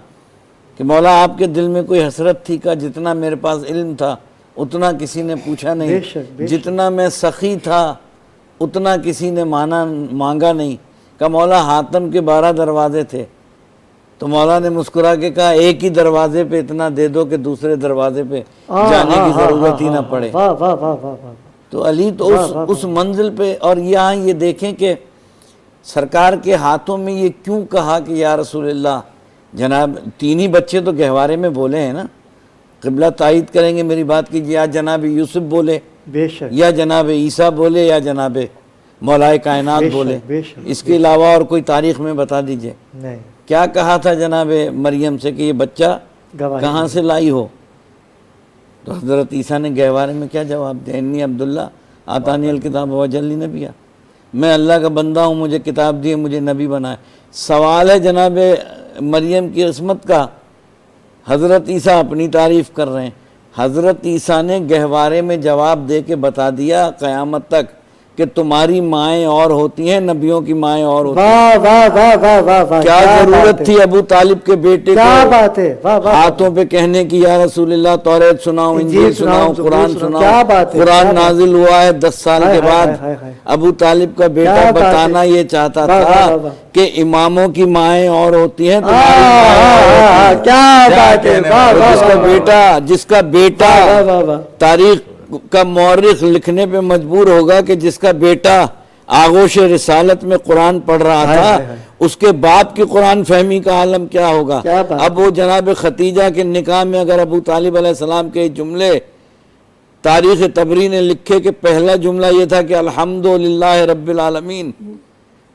کہ مولا آپ کے دل میں کوئی حسرت تھی کا جتنا میرے پاس علم تھا اتنا کسی نے پوچھا نہیں، جتنا میں سخی تھا اتنا کسی نے مانگا نہیں. کہ مولا حاتم کے 12 دروازے تھے تو مولا نے مسکرا کے کہا ایک ہی دروازے پہ اتنا دے دو کہ دوسرے دروازے پہ جانے کی ضرورت ہی نہ پڑے. تو علی تو اس منزل پہ. اور یہاں یہ دیکھیں کہ سرکار کے ہاتھوں میں یہ کیوں کہا کہ یا رسول اللہ، جناب 3 ہی بچے تو گہوارے میں بولے ہیں نا، قبلہ تائید کریں گے میری بات کیجیے، یا جناب یوسف بولے، بے شک، یا جناب عیسیٰ بولے، یا جناب مولا کائنات بولے. اس کے علاوہ اور کوئی تاریخ میں بتا دیجئے کیا کہا تھا جناب مریم سے کہ یہ بچہ کہاں سے لائی ہو؟ تو حضرت عیسیٰ نے گہوارے میں کیا جواب دیا؟ انی عبداللہ آتانی الکتاب وجعلنی نبیہ، میں اللہ کا بندہ ہوں، مجھے کتاب دی، مجھے نبی بنائے. سوال ہے جناب مریم کی عصمت کا، حضرت عیسیٰ اپنی تعریف کر رہے ہیں. حضرت عیسیٰ نے گہوارے میں جواب دے کے بتا دیا قیامت تک کہ تمہاری مائیں اور ہوتی ہیں، نبیوں کی مائیں اور ہوتی ہیں. کیا ضرورت تھی ابو طالب کے بیٹے کو ہاتھوں پہ کہنے کی یا رسول اللہ توریت سناؤ، انجیل سناؤ، قرآن سناؤ؟ قرآن نازل ہوا ہے 10 سال کے بعد. ابو طالب کا بیٹا بتانا یہ چاہتا تھا کہ اماموں کی مائیں اور ہوتی ہیں، جس کا بیٹا تاریخ کا مورخ لکھنے پہ مجبور ہوگا کہ جس کا بیٹا آغوش رسالت میں قرآن پڑھ رہا تھا، اس کے باپ کی قرآن فہمی کا عالم کیا ہوگا. اب وہ جناب ختیجہ کے نکاح میں اگر ابو طالب علیہ السلام کے جملے تاریخ طبری نے لکھے کہ پہلا جملہ یہ تھا کہ الحمدللہ رب العالمین،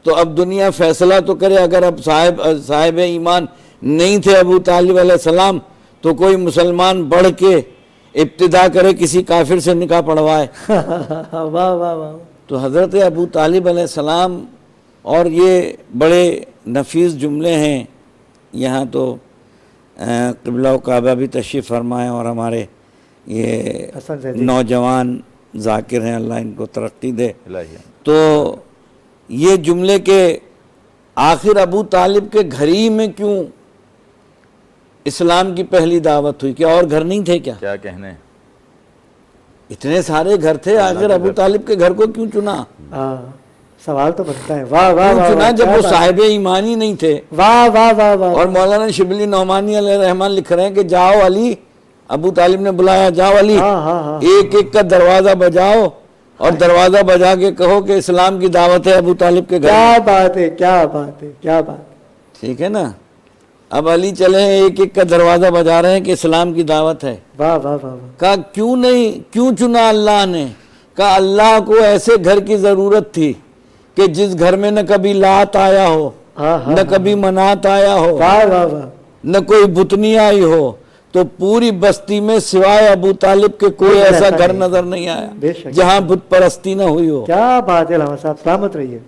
تو اب دنیا فیصلہ تو کرے. اگر اب صاحب ایمان نہیں تھے ابو طالب علیہ السلام تو کوئی مسلمان بڑھ کے ابتدا کرے کسی کافر سے نکاح پڑھوائے. تو حضرت ابو طالب علیہ السلام، اور یہ بڑے نفیس جملے ہیں. یہاں تو قبلہ و کعبہ بھی تشریف فرمائے اور ہمارے یہ نوجوان ذاکر ہیں، اللہ ان کو ترقی دے. تو یہ جملے کے آخر ابو طالب کے گھر ہی میں کیوں اسلام کی پہلی دعوت ہوئی؟ کیا اور گھر نہیں تھے کیا؟ کیا کہنے، اتنے سارے گھر تھے، آخر ابو طالب کے گھر کو کیوں چنا؟ سوال تو بنتا ہے. واہ واہ کیوں چنا جب وہ صاحب ایمان ہی نہیں تھے؟ واہ واہ واہ واہ. اور مولانا شبلی نعمانی علیہ الرحمن لکھ رہے ہیں کہ جاؤ علی، ابو طالب نے بلایا، جاؤ علی ایک ایک کا دروازہ بجاؤ اور دروازہ بجا کے کہو کہ اسلام کی دعوت ہے ابو طالب کے گھر. کیا بات ہے، کیا بات ہے، کیا بات. ٹھیک ہے نا. اب علی چلے ایک ایک کا دروازہ بجا رہے ہیں کہ اسلام کی دعوت ہے. واہ واہ واہ. کہا کیوں نہیں، کیوں چنا اللہ نے؟ کہا اللہ کو ایسے گھر کی ضرورت تھی کہ جس گھر میں نہ کبھی لات آیا ہو، نہ کبھی منات آیا ہو، نہ کوئی بتنی آئی ہو، تو پوری بستی میں سوائے ابو طالب کے کوئی ایسا گھر نظر نہیں آیا جہاں بت پرستی نہ ہوئی ہو. کیا بات ہے علامہ صاحب، سلامت رہیے.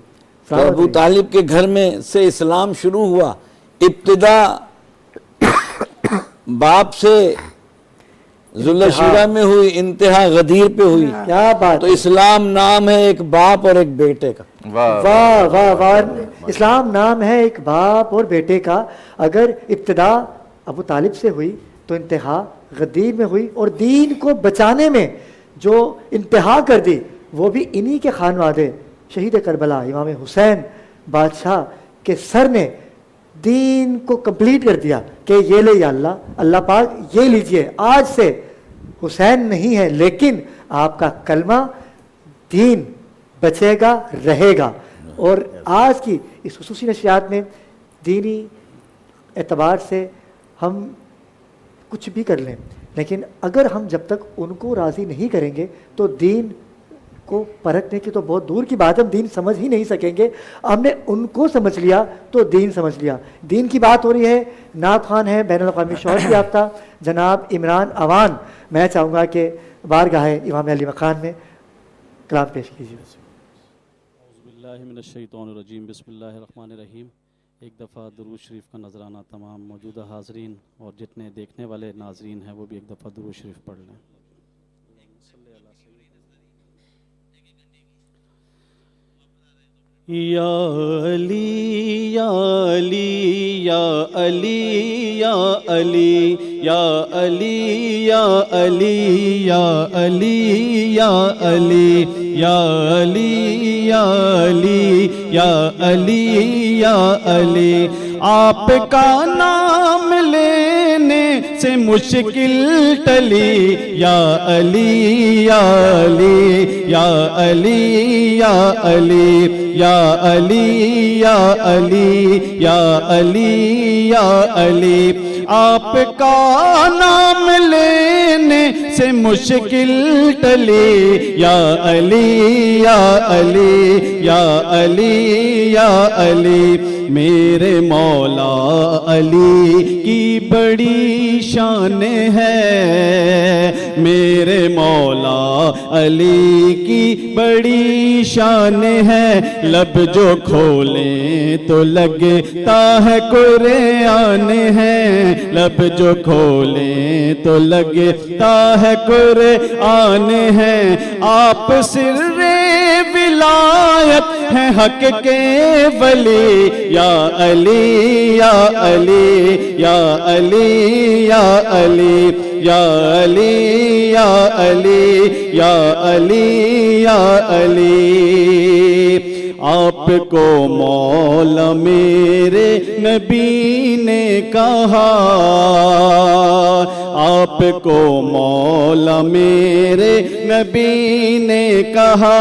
تو ابو طالب کے گھر میں سے اسلام شروع ہوا. ابتدا باپ سے ذوالشیرہ میں ہوئی، انتہا غدیر پہ ہوئی. کیا بات. تو اسلام نام ہے ایک باپ اور ایک بیٹے کا. واہ واہ واہ. اسلام نام ہے ایک باپ اور بیٹے کا. اگر ابتدا ابو طالب سے ہوئی تو انتہا غدیر میں ہوئی، اور دین کو بچانے میں جو انتہا کر دی وہ بھی انہی کے خانوادے شہید کربلا امام حسین بادشاہ کے سر نے دین کو کمپلیٹ کر دیا کہ یہ لے یا اللہ پاک یہ لیجئے، آج سے حسین نہیں ہے لیکن آپ کا کلمہ دین بچے گا، رہے گا. اور آج کی اس خصوصی نشریات میں دینی اعتبار سے ہم کچھ بھی کر لیں لیکن اگر ہم جب تک ان کو راضی نہیں کریں گے تو دین کو پرکھنے کی تو بہت دور کی بات ہے، ہم دین سمجھ ہی نہیں سکیں گے. ہم نے ان کو سمجھ لیا تو دین سمجھ لیا. دین کی بات ہو رہی ہے. نعت خوان ہیں بین الاقوامی شہرت یافتہ جناب عمران اوان. میں چاہوں گا کہ بارگاہ امام علی مقام میں کلام پیش کیجیے. اعوذ باللہ من الشیطان الرجیم، بسم اللہ الرحمن الرحیم. ایک دفعہ درود شریف کا نذرانہ تمام موجودہ حاضرین اور جتنے دیکھنے والے ناظرین ہیں وہ بھی ایک دفعہ درود شریف پڑھ لیں. یا علی یا علی یا علی یا علی یا علی یا علی یا علی یا علی یا علی یا علی یا علی یا علی. آپ کا نام لینے سے مشکل ٹلی. یا علی یا علی یا علی یا علی یا علی یا علی یا علی یا علی. آپ کا نام لینے سے مشکل ٹلی. یا علی یا علی یا علی یا علی. میرے مولا علی کی بڑی شان ہے. میرے مولا علی کی بڑی شان ہے. لب جو کھولیں تو لگتا ہے قرآن ہے. لب جو کھولیں تو لگتا ہے قرآن ہے. آپ سر ولایت ہیں حق کے ولی. یا علی یا علی یا علی یا علی یا علی یا علی یا علی یا علی. آپ کو مولا میرے نبی نے کہا. آپ کو مولا میرے نبی نے کہا.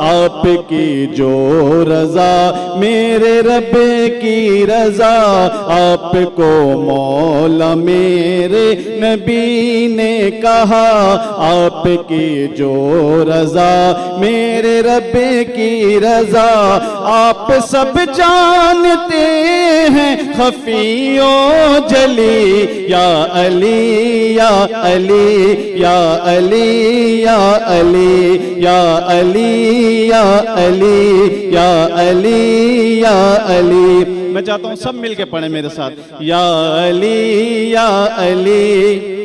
آپ کی جو رضا میرے رب کی رضا. آپ کو مولا میرے نبی نے کہا. آپ کی جو رضا میرے رب کی رضا. آپ سب جانتے ہیں خفی و جلی. یا علی یا علی یا علی یا علی یا علی یا علی یا علی یا علی. میں چاہتا ہوں سب مل کے پڑھیں میرے ساتھ. یا علی یا علی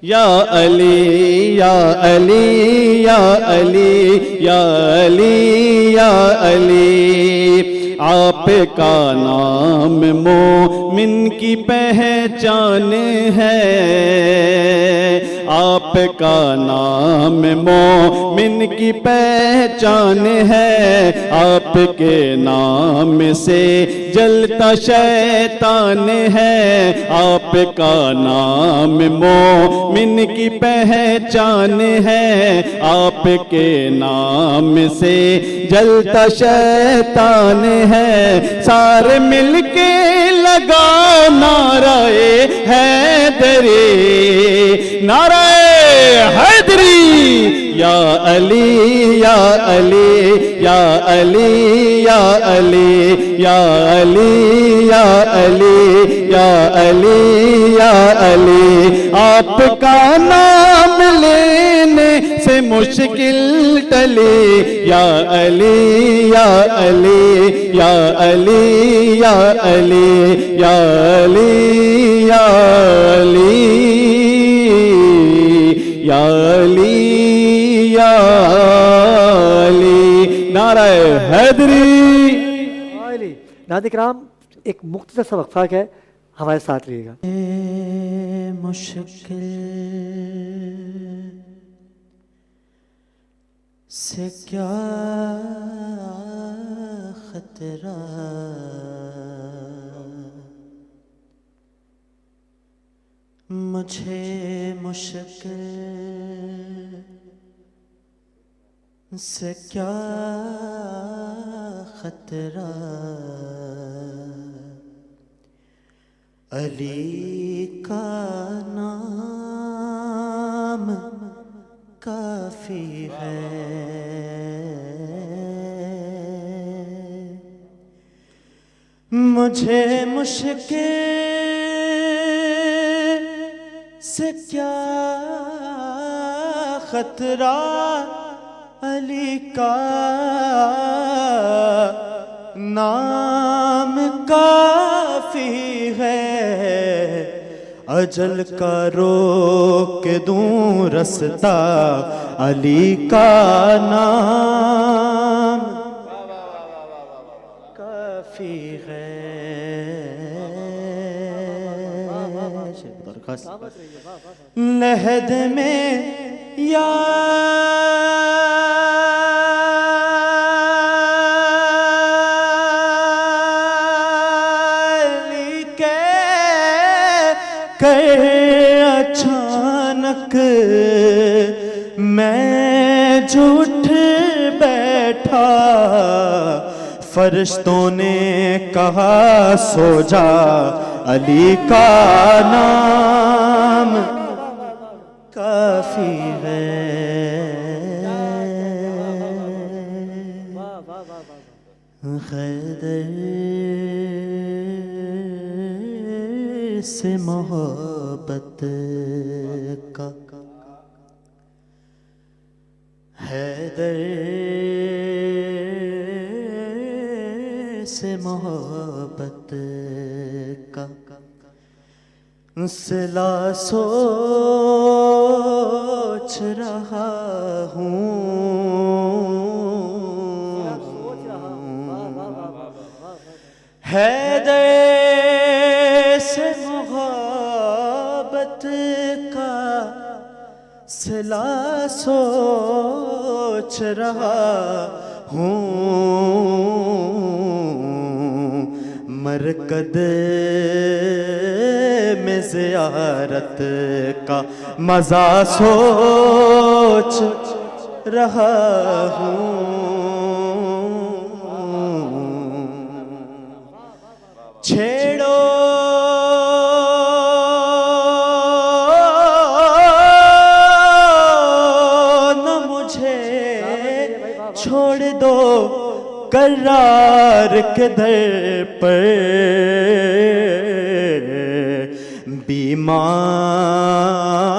یا علی یا علی یا علی یا علی یا علی. آپ کا نام مومن کی پہچان ہے. آپ کا نام مومن کی پہچان ہے. آپ کے نام سے جلتا شیطان ہے. آپ کا نام مومن کی پہچان ہے. آپ کے نام سے جلتا شیطان ہے. سارے مل کے لگا نعرہ حیدری. نعرہ حیدری. یا علی یا علی یا علی یا علی یا علی یا علی یا علی یا علی. آپ کا نام لینے سے مشکل ٹلی. یا علی یا علی یا علی یا علی یا علی یا علی یا علی یا علی. نعرہ حیدری. ناظرین کرام ایک مختصر سا وقفہ ہے، ہمارے ساتھ رہیے گا. مشکل سے کیا خطرہ مجھے مشکل سے کیا خطرہ علی کا نام کافی ہے مجھے مشکل سے کیا خطرہ علی کا نام کافی ہے اجل کا روک دوں رستہ علی کا نام کافی ہے لحد میں یا اچانک میں جو اٹھ بیٹھا فرشتوں نے کہا سو جا علی کا نام کافی ہے حیدر سے محبت کا حیدر سے محبت کا صلہ سوچ رہا ہوں حیدر سے محبت کا صلہ سوچ رہا ہوں مرکد میں زیارت کا مزہ سوچ رہا ہوں چھیڑو نہ مجھے چھوڑ دو کرار کے در پر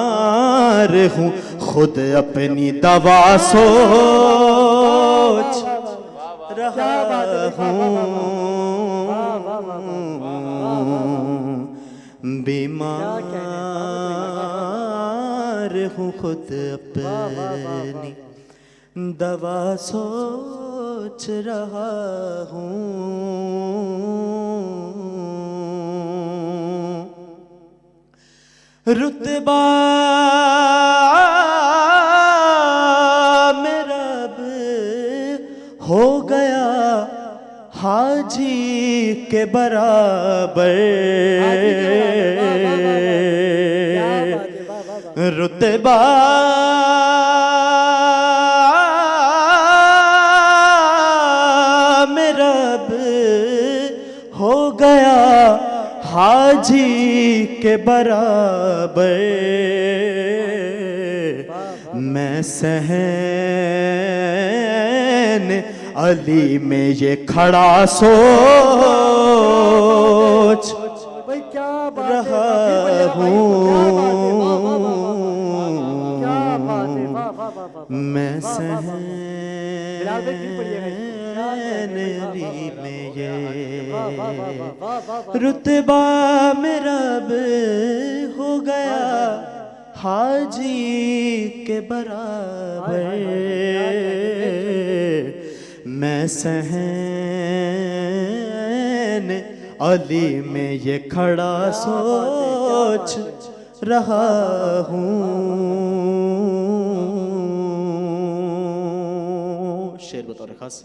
بیمار ہوں خود اپنی دوا سوچ رہا ہوں بیمار ہوں خود اپنی دوا سوچ رہا ہوں رتبہ میرا اب ہو گیا حاجی کے برابر رتبہ میرا اب ہو گیا حاجی کے برابر میں صحن علی میں یہ کھڑا سوچ رہا ہوں میں صحن علی میں یہ رتبہ میرا اب ہو گیا حاجی کے برابر میں صحن علی میں یہ کھڑا سوچ رہا ہوں شعر بطور خاص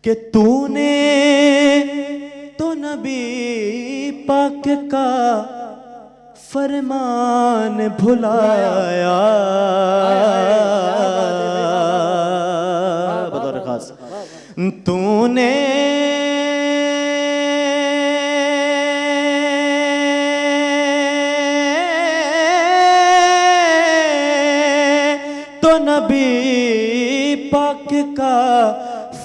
کہ تو نے تو نبی پاک کا فرمان بھلایا بطور خاص تو نے پاک کا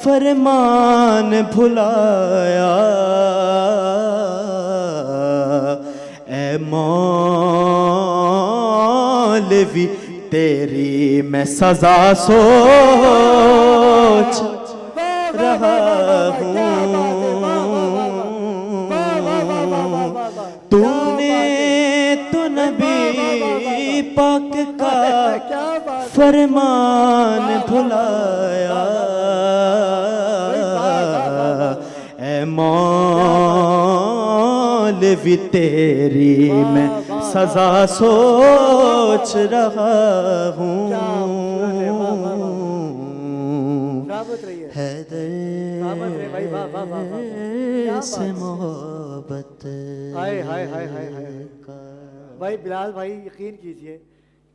فرمان بھلایا، اے مولوی تیری میں سزا سوچ رہا ہوں، تو نے تو نبی پاک کا فرمان بھلایا، اے مولوی تیری میں سزا سوچ رہا ہوں، حیدر سے محبت بھائی بلال بھائی یقین کیجئے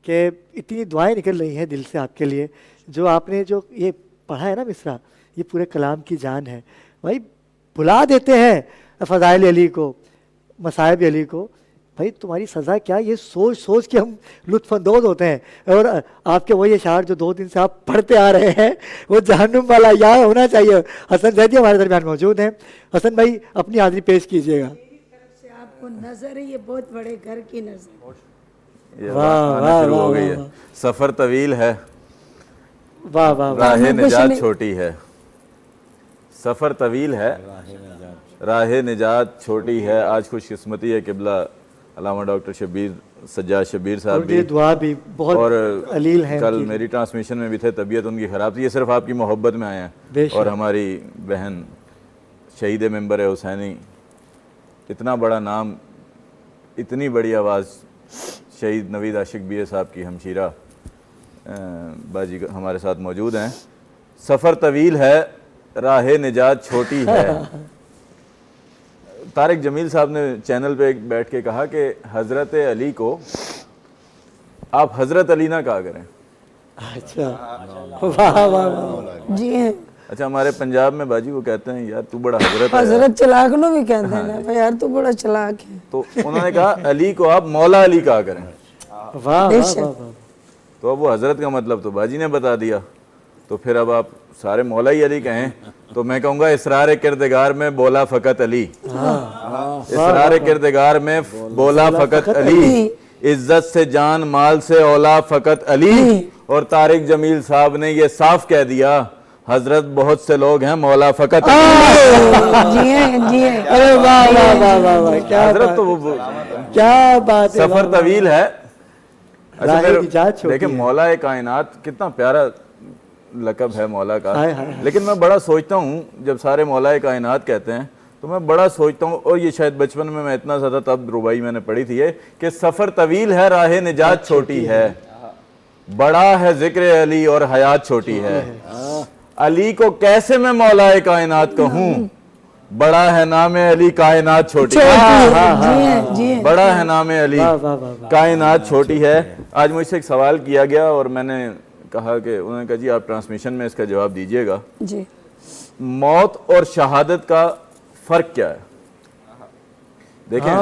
کہ اتنی دعائیں نکل رہی ہیں دل سے آپ کے لیے، جو آپ نے جو یہ پڑھا ہے نا مصرع، یہ پورے کلام کی جان ہے بھائی. بلا دیتے ہیں فضائل علی کو، مصائب علی کو، بھائی تمہاری سزا کیا، یہ سوچ سوچ کے ہم لطف اندوز ہوتے ہیں. اور آپ کے وہی اشعار جو 2 دن سے آپ پڑھتے آ رہے ہیں وہ جہنم والا یا ہونا چاہیے. حسن زیدی ہمارے درمیان موجود ہیں. حسن بھائی اپنی حاضری پیش کیجئے گا. آپ کو نظر ہے، یہ بہت بڑے گھر کی نظر. شروع ہو گئی ہے. سفر طویل ہے، واہ واہ راہ نجات چھوٹی ہے. سفر طویل ہے، راہ نجات چھوٹی ہے. آج خوش قسمتی ہے قبلہ علامہ ڈاکٹر سجاد شبیر صاحب بھی، دعا بھی بہت اور علیل ہیں. کل میری ٹرانسمیشن میں بھی تھے، طبیعت ان کی خراب تھی. یہ صرف آپ کی محبت میں آئے ہیں. اور ہماری بہن شہید ممبر حسینی، اتنا بڑا نام، اتنی بڑی آواز، شہید نوید عاشق بی اے صاحب کی ہمشیرہ باجی ہمارے ساتھ موجود ہیں. سفر طویل ہے، راہ نجات چھوٹی ہے. طارق جمیل صاحب نے چینل پہ بیٹھ کے کہا کہ حضرت علی کو آپ حضرت علی نہ کہا کریں. اچھا واہ واہ جی. اچھا ہمارے پنجاب میں باجی وہ کہتے ہیں یار تو بڑا حضرت ہے. حضرت چلاک نو بھی کہتے ہیں نا یار تو بڑا چلاک ہے. تو انہوں نے کہا علی کو آپ مولا علی کہا کریں. تو اب وہ حضرت کا مطلب تو باجی نے بتا دیا. تو پھر اب آپ سارے مولا ہی علی کہیں تو میں کہوں گا اسرار کردگار میں بولا فقط علی. اسرار کردگار میں بولا فقط علی، عزت سے جان مال سے اولا فقط علی. اور طارق جمیل صاحب نے یہ صاف کہہ دیا حضرت بہت سے لوگ ہیں مولا فقط علی. حضرت تو وہ کیا بات ہے. سفر طویل ہے. دیکھیں مولا کائنات کتنا پیارا لقب ہے مولا کا. لیکن میں بڑا سوچتا ہوں جب سارے مولا کائنات کہتے ہیں تو میں بڑا سوچتا ہوں، اور یہ شاید بچپن میں اتنا زیادہ تب ربائی میں نے پڑھی تھی کہ سفر طویل ہے، راہ نجات چھوٹی ہے. بڑا ہے ذکر علی اور حیات چھوٹی ہے. علی کو کیسے میں مولا کائنات کہوں، بڑا ہے نام علی کائنات چھوٹی ہے. بڑا ہے نام علی کائنات چھوٹی ہے. آج مجھ سے ایک سوال کیا گیا اور میں نے کہا کہ انہوں نے کہا جی آپ ٹرانسمیشن میں اس کا جواب دیجئے گا. جی موت اور شہادت کا فرق کیا ہے؟ دیکھیں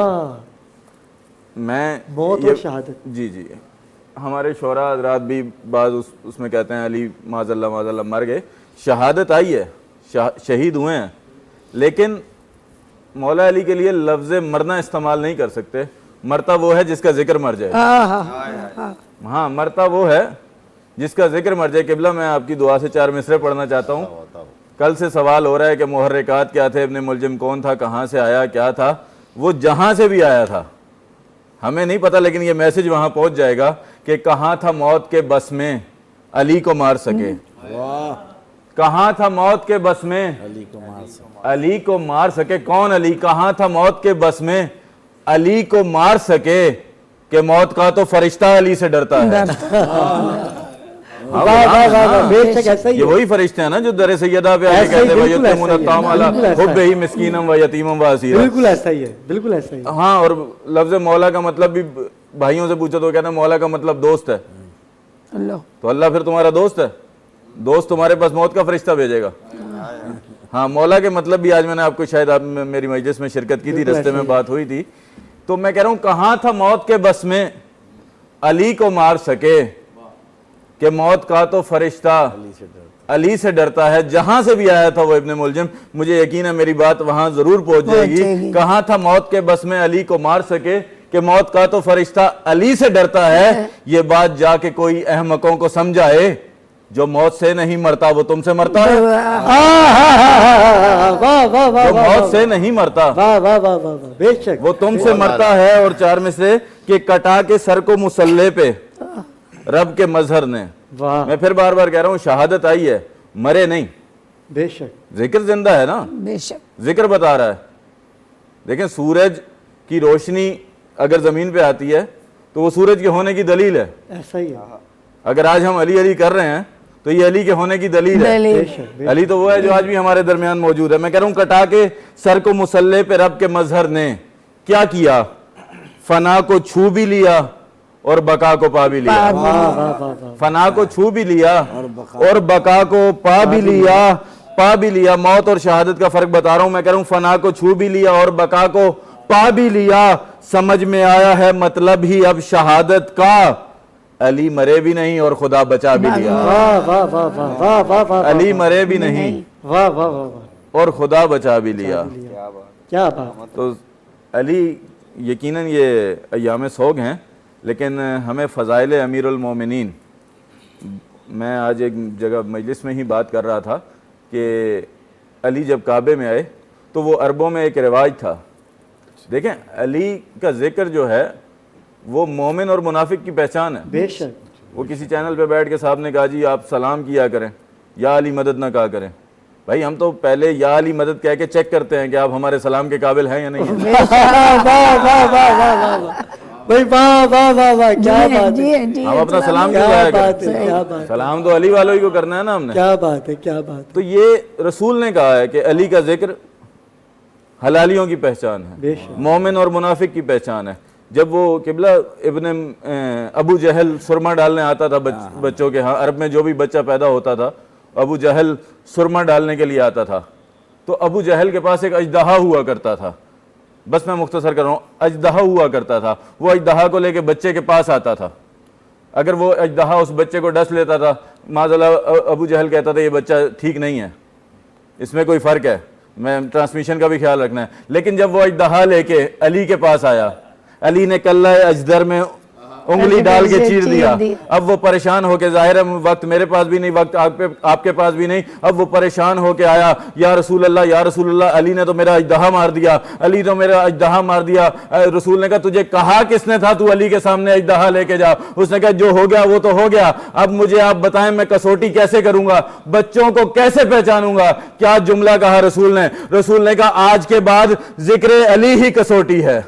میں موت اور شہادت، جی ہمارے شعراء حضرات بھی بعض اس میں کہتے ہیں علی معاذ اللہ مر گئے. شہادت آئی ہے، شہید ہوئے ہیں، لیکن مولا علی کے لیے لفظ مرنا استعمال نہیں کر سکتے. مرتا وہ ہے جس کا ذکر مر جائے. ہاں مرتا وہ ہے جس کا ذکر مر جائے. قبلہ میں آپ کی دعا سے 4 مصرے پڑھنا چاہتا ہوں. کل سے سوال ہو رہا ہے کہ محرکات کیا تھے، ابن ملجم کون تھا، کہاں سے آیا، کیا تھا. وہ جہاں سے بھی آیا تھا ہمیں نہیں پتا، لیکن یہ میسج وہاں پہنچ جائے گا کہ کہاں تھا موت کے بس میں علی کو مار سکے. کہاں تھا موت کے بس میں علی کو مار سکے. کون علی؟ کہاں تھا موت کے بس میں علی کو مار سکے کہ موت کا تو فرشتہ علی سے ڈرتا ہے. یہ وہی فرشتے ہیں نا جو در سیدہ پہ آگے کہتے ہیں وَيُطْعِمُونَ الطَّعَامَ عَلَىٰ حُبِّهِ مِسْكِینًا وَیَتِیمًا وَاسِیرًا. بالکل ایسا ہی ہے، بالکل ایسا ہی. ہاں اور لفظ مولا کا مطلب بھی بھائیوں سے پوچھو تو کہتے ہیں مولا کا مطلب دوست ہے. تو اللہ پھر تمہارا دوست ہے؟ دوست تمہارے پاس موت کا فرشتہ بھیجے گا. ہاں مولا کے مطلب بھی آج میں نے آپ کو شاید آپ میری مجلس میں شرکت کی تھی، رستے میں بات ہوئی تھی. تو میں کہہ رہا ہوں کہاں تھا موت کے بس میں علی کو مار سکے کہ موت کا تو فرشتہ علی سے ڈرتا ہے. جہاں سے بھی آیا تھا وہ ابن ملجم, مجھے یقین ہے میری بات وہاں ضرور پہنچ جائے گی. کہاں تھا موت کے بس میں علی کو مار سکے کہ موت کا تو فرشتہ علی سے ڈرتا ہے. یہ بات جا کے کوئی احمقوں کو سمجھائے, جو موت سے نہیں مرتا وہ تم سے مرتا ہے. جو موت سے نہیں مرتا بے شک وہ تم سے مرتا ہے. اور 4 میں سے کہ کٹا کے سر کو مسلح پہ رب کے مظہر نے. میں پھر بار بار کہہ رہا ہوں, شہادت آئی ہے, مرے نہیں. بے شک ذکر زندہ ہے نا, بے شک ذکر بتا رہا ہے. دیکھیں سورج کی روشنی اگر زمین پہ آتی ہے تو وہ سورج کے ہونے کی دلیل ہے. ایسا ہی ہے. اگر آج ہم علی علی کر رہے ہیں تو یہ علی کے ہونے کی دلیل ہے. علی تو وہ ہے جو آج بھی ہمارے درمیان موجود ہے. میں کہہ رہا ہوں کٹا کے سر کو مسلح پہ رب کے مظہر نے کیا کیا, فنا کو چھو بھی لیا اور بقا کو پا بھی لیا. فنا کو چھو بھی لیا اور بقا کو پا بھی لیا. موت اور شہادت کا فرق بتا رہا ہوں. میں کہہ رہا ہوں فنا کو چھو بھی لیا اور بقا کو پا بھی لیا. سمجھ میں آیا ہے مطلب ہی اب شہادت کا, علی مرے بھی نہیں اور خدا بچا بھی لیا. علی مرے بھی نہیں اور خدا بچا بھی لیا. کیا بات. تو علی یقیناً یہ ایام سوگ ہیں, لیکن ہمیں فضائل امیر المومنین, میں آج ایک جگہ مجلس میں ہی بات کر رہا تھا کہ علی جب کعبے میں آئے تو وہ عربوں میں ایک رواج تھا. دیکھیں علی کا ذکر جو ہے وہ مومن اور منافق کی پہچان ہے. بے شک. وہ کسی چینل پہ بیٹھ کے صاحب نے کہا جی آپ سلام کیا کریں, یا علی مدد نہ کہا کریں. بھائی ہم تو پہلے یا علی مدد کہہ کے چیک کرتے ہیں کہ آپ ہمارے سلام کے قابل ہیں یا نہیں ہیں. ہم اپنا سلام کیوں لایا کریں؟ سلام تو علی والوں ہی کو کرنا ہے نا ہم نے. کیا بات ہے, کیا بات. تو یہ رسول نے کہا ہے کہ علی کا ذکر حلالیوں کی پہچان ہے, مومن اور منافق کی پہچان ہے. جب وہ قبلہ ابن ابو جہل سرما ڈالنے آتا تھا بچوں کے ہاں, عرب میں جو بھی بچہ پیدا ہوتا تھا ابو جہل سرما ڈالنے کے لیے آتا تھا, تو ابو جہل کے پاس ایک اژدہا ہوا کرتا تھا. بس میں مختصر کر رہا ہوں, اژدہا ہوا کرتا تھا. وہ اژدہا کو لے کے بچے کے پاس آتا تھا. اگر وہ اژدہا اس بچے کو ڈس لیتا تھا, معاذ اللہ ابو جہل کہتا تھا یہ بچہ ٹھیک نہیں ہے, اس میں کوئی فرق ہے, میں ٹرانسمیشن کا بھی خیال رکھنا ہے. لیکن جب وہ اژدہا لے کے علی کے پاس آیا, علی نے کلہ اجدر میں انگلی ڈال کے چیر دیا. اب وہ پریشان ہو کے, ظاہر ہے وقت میرے پاس بھی نہیں, وقت آپ کے پاس بھی نہیں, اب وہ پریشان ہو کے آیا, یا رسول اللہ یا رسول اللہ, علی نے تو میرا اژدہا مار دیا, علی تو میرا اژدہا مار دیا. رسول نے کہا تجھے کہا کس نے تھا تو علی کے سامنے اژدہا لے کے جا؟ اس نے کہا جو ہو گیا وہ تو ہو گیا, اب مجھے آپ بتائیں میں کسوٹی کیسے کروں گا, بچوں کو کیسے پہچانوں گا؟ کیا جملہ کہا رسول نے؟ رسول نے کہا آج کے بعد ذکر علی ہی کسوٹی ہے,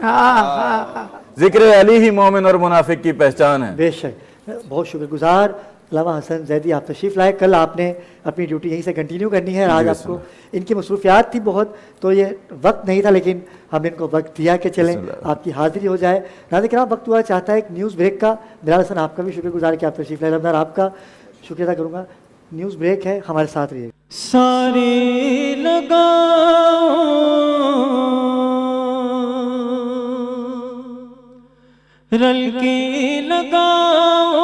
ذکر علی ہی مومن اور منافق کی پہچان ہے. بے شک. بہت شکر گزار علامہ حسن زیدی, آپ تشریف لائے. کل آپ نے اپنی ڈیوٹی یہیں سے کنٹینیو کرنی ہے. آج آپ کو ان کی مصروفیات تھی بہت, تو یہ وقت نہیں تھا, لیکن ہم نے ان کو وقت دیا کہ چلیں آپ کی حاضری ہو جائے. ناظرین کرام وقت ہوا چاہتا ہے ایک نیوز بریک کا. بلال حسن آپ کا بھی شکر گزار کہ آپ تشریف لائے. رمضان آپ کا شکریہ ادا کروں گا. نیوز بریک ہے, ہمارے ساتھ رہیے. سارے لگا رل کے لگاؤ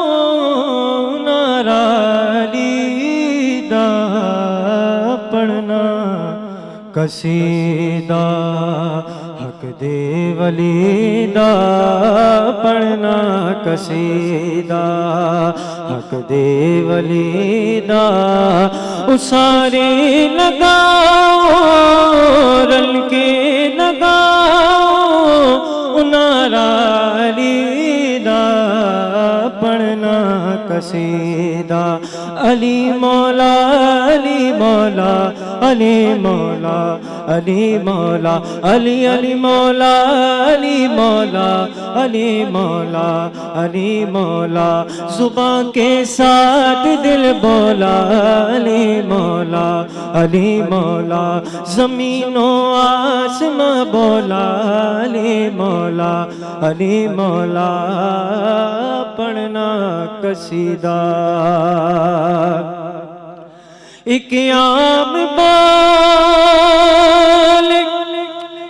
نعرہ علی دا پڑھنا قصیدہ حق دے ولی دا پڑھنا قصیدہ حق دے ولی دا سارے لگاؤ رل کے لگاؤ نعرہ علی دا پڑھنا قصیدہ علی مولا علی مولا علی مولا علی مولا علی علی مولا علی مولا علی مولا علی مولا زبان کے ساتھ دل بولا علی مولا علی مولا زمین و آسماں بولا علی مولا علی مولا پڑھنا قصیدہ ایک عام بال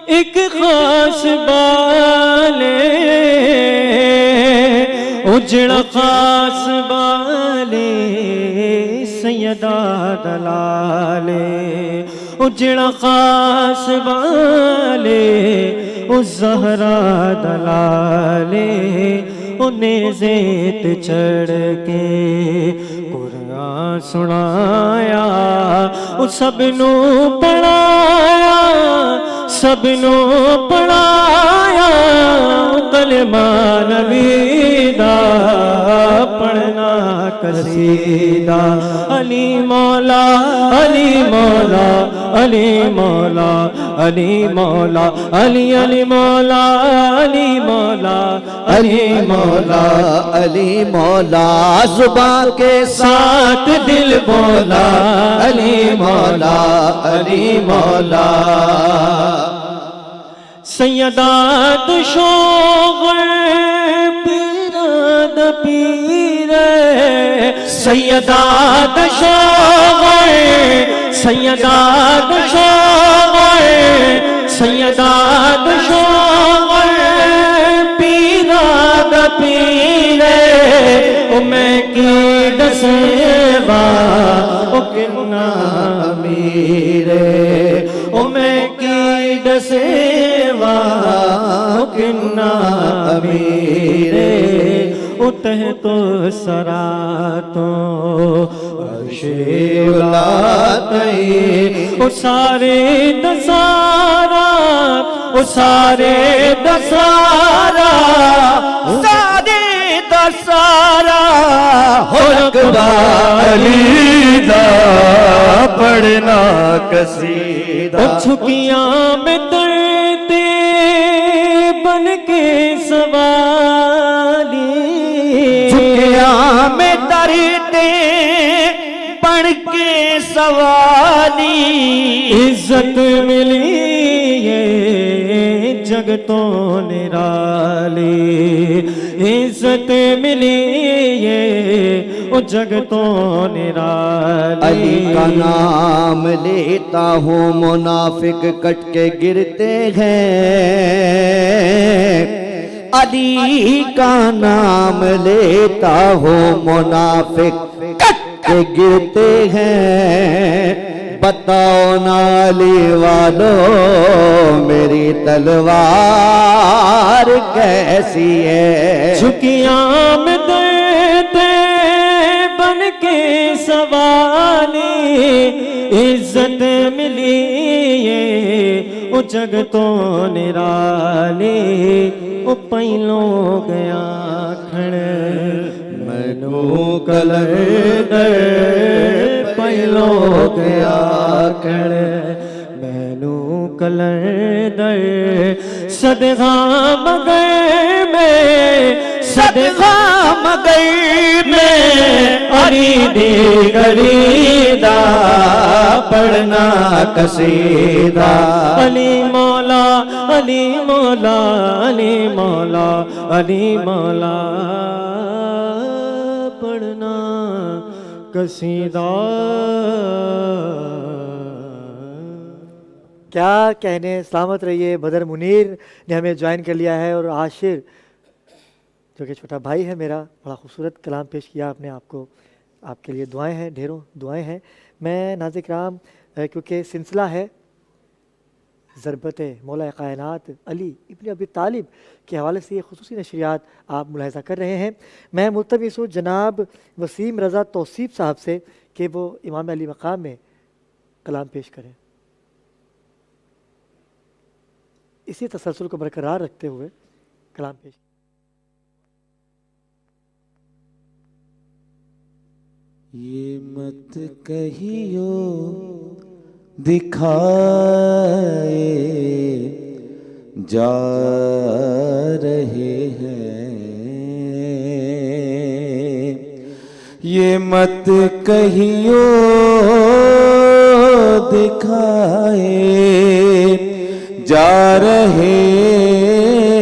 ایک خاص بال اجڑ خاص بالے سیدہ دلالے اجڑ خاص بالے الزہرا دلالے انہیں زیت چڑھ کے قرآن سنایا سب نو پڑھایا سب نو پڑھایا کلمہ نبی دا پڑھنا قصیدہ علی مولا علی مولا علی مولا علی مولا علی علی مولا علی مولا علی مولا علی مولا زباں کے ساتھ دل بولا علی مولا علی مولا سیدات شوق پیراد پیر سیدات شوق سیدات شوق سیدات شوق پیراد پیر میں کی دسیوا کنا میرے میں کی دسیوا کنا میرے اتہ تو سرا تو عرش اولادئی سارے دسارا سارے دسارا سارے دسارا علی دا پڑھنا قصیدہ چھکیاں میں ترتے بن کے سوالی چھکیاں میں ترتے بن کے سوالی عزت ملی ہے جگ تو نرالی عزت ملی ہے او جگ تو نرالی علی کا نام لیتا ہوں منافق کٹ کے گرتے ہیں علی کا نام لیتا ہوں منافق کٹ کے گرتے ہیں بتاؤ نالی والو میری تلوار کیسی ہے جھکیاں میں دیتے بن کے سوالی عزت ملی ہے او جگ تو نرالی او پہلوں گیا کھڑے مینو کلر در پہلوں گیا کھڑے مینو کلر در صدقہ مگر میں صدقہ مگر میں علی دی گلی دا پڑھنا قصیدہ علی مولا علی مولا علی مولا علی مولا پڑھنا قصیدہ کیا کہنے. سلامت رہیے. بدر منیر نے ہمیں جوائن کر لیا ہے اور عاشر جو کہ چھوٹا بھائی ہے میرا, بڑا خوبصورت کلام پیش کیا آپ نے. آپ کو آپ کے لیے دعائیں ہیں, ڈھیروں دعائیں ہیں. میں ناظرین کرام کیونکہ سلسلہ ہے ضربت مولا کائنات علی ابن ابی طالب کے حوالے سے یہ خصوصی نشریات آپ ملاحظہ کر رہے ہیں. میں ملتمس ہوں جناب وسیم رضا توصیف صاحب سے کہ وہ امام علی مقام میں کلام پیش کریں. اسی تسلسل کو برقرار رکھتے ہوئے کلام پیش. یہ مت کہیو دکھائے جا رہے ہیں, یہ مت کہیو دکھائے جا رہے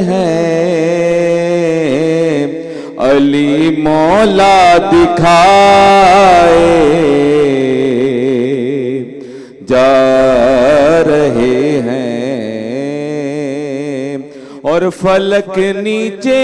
ہیں, علی مولا دکھائے جا رہے ہیں, اور فلک نیچے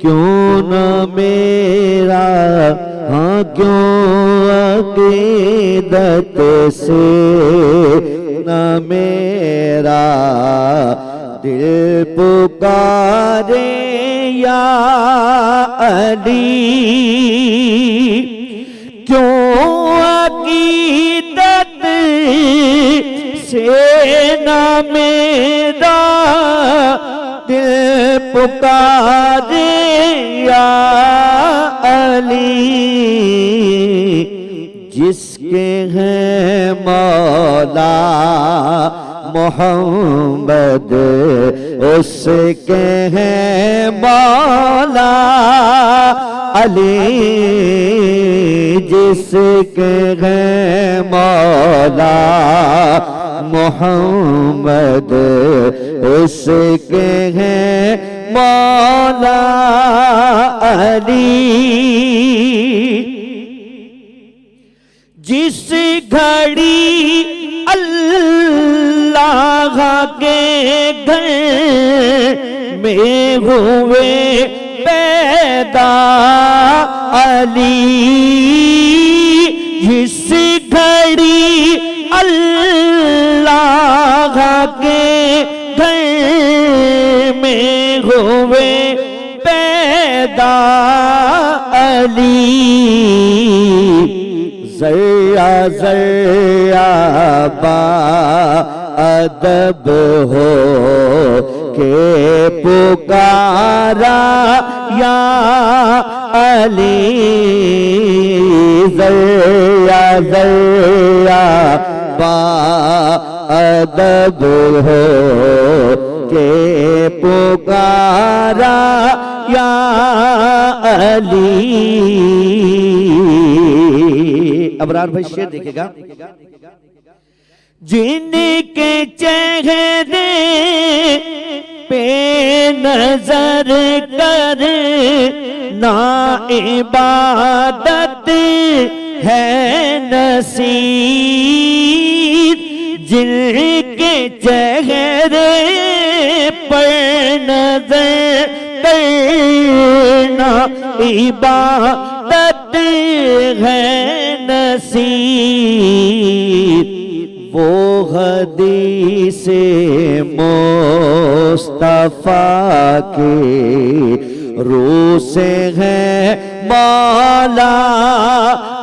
کیوں نہ میرا ہاں کیوں عقیدت سے نہ میرا دل پکارے یا علی کیوں عقیدت سے نہ میرا دل پکارے یا علی جس کے ہیں مولا محمد اس کے ہیں مولا علی جس کے ہیں مولا محمد اس کے ہیں مولا علی جس گھڑی اللہ کے گھر میں ہوئے پیدا علی جس گھڑی اللہ کے گھر میں ہوئے پیدا علی ذرہ ذرہ با ادب ہو کے پکارا یا علی ذرہ ذرہ با ادب ہو کے پکارا یا علی ابرار بھائی شعر دیکھے گا جن کے چہرے پہ نظر کر نا عبادت ہے نصیب جن کے چہرے پر نظر کرنا عبادت ہے نصیب وہ حدیث مصطفیٰ کے روح سے ہے مولا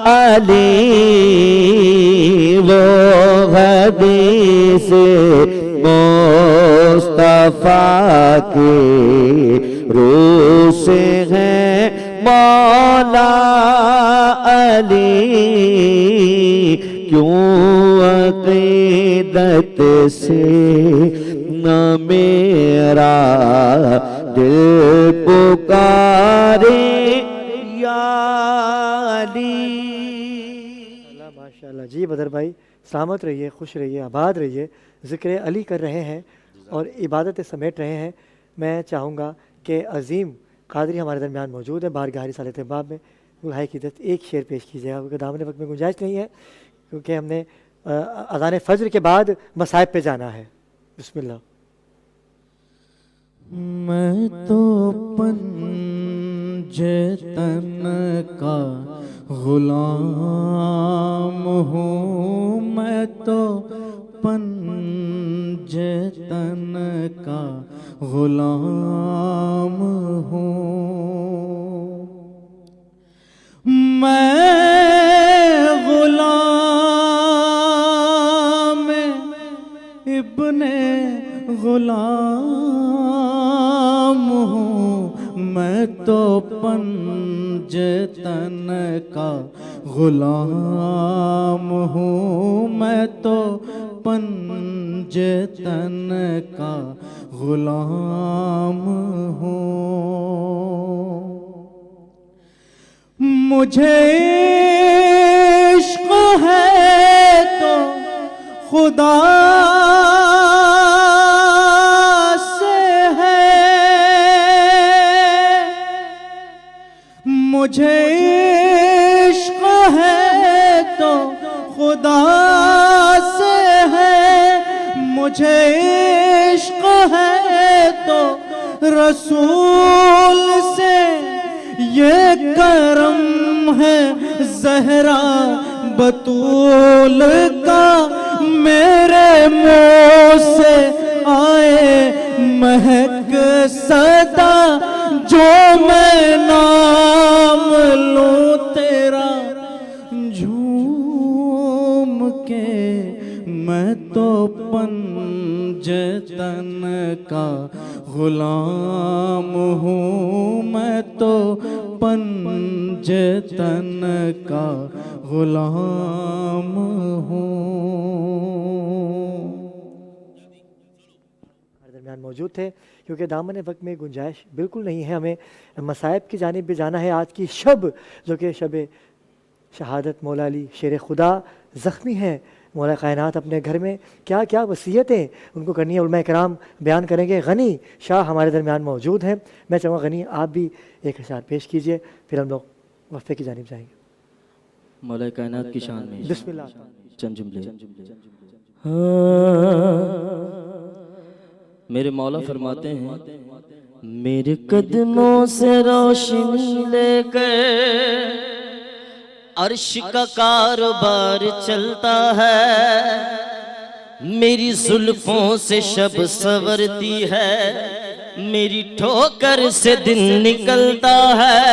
علی وہ حدیث مصطفیٰ کے روح سے ہے مولا علی کیوں عقیدت سے نہ میرا دل پکارے یا علی ماشاءاللہ جی بدر بھائی سلامت رہیے خوش رہیے آباد رہیے ذکر علی کر رہے ہیں اور عبادت سمیٹ رہے ہیں میں چاہوں گا کہ عظیم قادری ہمارے درمیان موجود ہے بارگاہ رسالت باب میں دلہائے کی عزت ایک شعر پیش کیجیے گا کیونکہ دامن وقت میں گنجائش نہیں ہے کیونکہ ہم نے اذان فجر کے بعد مصائب پہ جانا ہے بسم اللہ میں تو پنجتن کا غلام ہوں میں تو پنجتن کا غلام ہوں میں غلام ابن غلام ہوں میں تو پنجتن کا غلام ہوں میں تو پنجتن کا غلام ہوں مجھے عشق ہے تو خدا سے ہے مجھے عشق ہے تو خدا سے ہے مجھے عشق ہے تو رسول سے یہ کرم ہے زہرا بطول کا میرے منہ سے آئے مہک صدا جو میں نام لوں تیرا جھوم کے میں تو پنجتن کا غلام ہوں میں تو پنجتن کا غلام ہوں. درمیان موجود تھے کیونکہ دامن وقت میں گنجائش بالکل نہیں ہے. ہمیں مصائب کی جانب بھی جانا ہے. آج کی شب جو کہ شب شہادت مولا علی شیر خدا زخمی ہیں. مولا کائنات اپنے گھر میں کیا کیا وصیتیں ان کو کرنی ہے علماء کرام بیان کریں گے. غنی شاہ ہمارے درمیان موجود ہیں. میں چاہوں گا غنی آپ بھی ایک اشعار پیش کیجئے پھر ہم لوگ وقفے کی جانب جائیں گے. مولا کائنات کی شان میں بسم اللہ. چند جملے. میرے مولا فرماتے ہیں میرے قدموں سے روشنی لے کر عرش کا کاروبار چلتا ہے. میری زلفوں سے شب سورتی ہے میری ٹھوکر سے دن نکلتا ہے.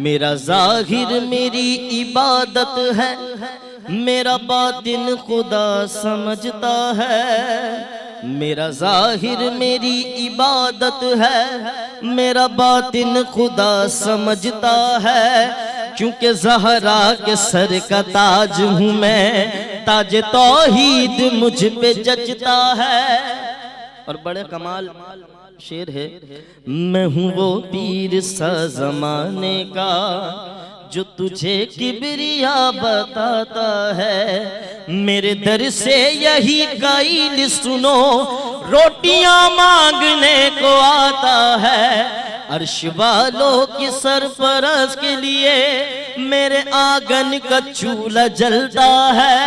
میرا ظاہر میری عبادت ہے میرا باطن خدا سمجھتا ہے. میرا ظاہر میری عبادت ہے میرا باطن خدا سمجھتا ہے. کیونکہ زہرا کے سر کا تاج ہوں میں تاج توحید مجھ پہ جچتا ہے. اور بڑے کمال شعر ہے میں ہوں وہ پیر سا زمانے کا جو تجھے کبریا بتاتا ہے. میرے در سے یہی قائل سنو روٹیاں مانگنے کو آتا ہے. عرش والوں کی سرپرست کے لیے میرے آنگن کا چولہا جلتا ہے.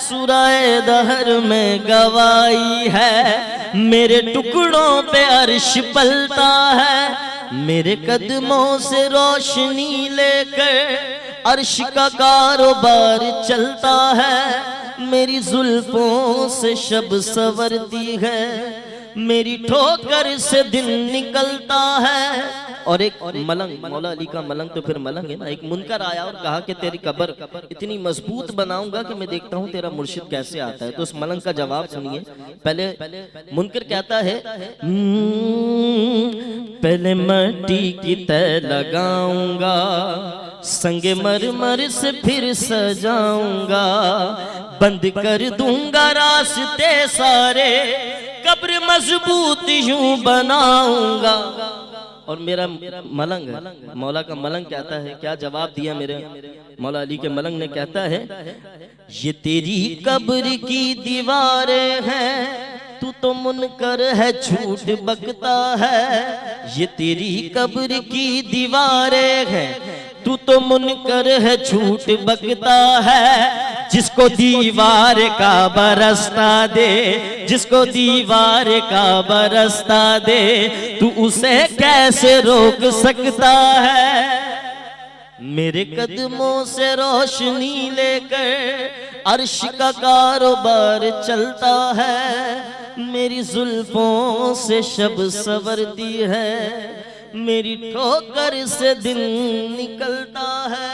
سورہ دہر میں گواہی ہے میرے ٹکڑوں پہ عرش پلتا ہے. میرے قدموں سے روشنی لے کر عرش کا کاروبار چلتا ہے. میری زلفوں سے شب سورتی ہے میری ٹھوکر سے دن نکلتا ہے. اور ایک ملنگ مولا علی کا ملنگ تو پھر ملنگ ہے نا. ایک منکر آیا اور کہا کہ تیری قبر اتنی مضبوط بناؤں گا کہ میں دیکھتا ہوں تیرا مرشد کیسے آتا ہے. تو اس ملنگ کا جواب سنیے. پہلے منکر کہتا ہے پہلے مٹی کی تہ لگاؤں گا سنگ مرمر سے پھر سجاؤں گا بند کر دوں گا راستے سارے قبر مضبوط یوں بناؤں گا. اور میرا ملنگ ہے مولا کا ملنگ کہتا ہے کیا جواب دیا میرے مولا علی کے ملنگ نے. کہتا ہے یہ تیری قبر کی دیواریں ہیں تو منکر ہے جھوٹ بکتا ہے. یہ تیری قبر کی دیواریں ہیں تو منکر ہے جھوٹ بکتا ہے. جس کو دیوار کا برستا دے جس کو دیوار کا برستا دے تو اسے کیسے روک سکتا ہے. میرے قدموں سے روشنی لے کر عرش کا کاروبار چلتا ہے. میری زلفوں سے شب سورتی ہے میری ٹھوکر سے دن نکلتا ہے.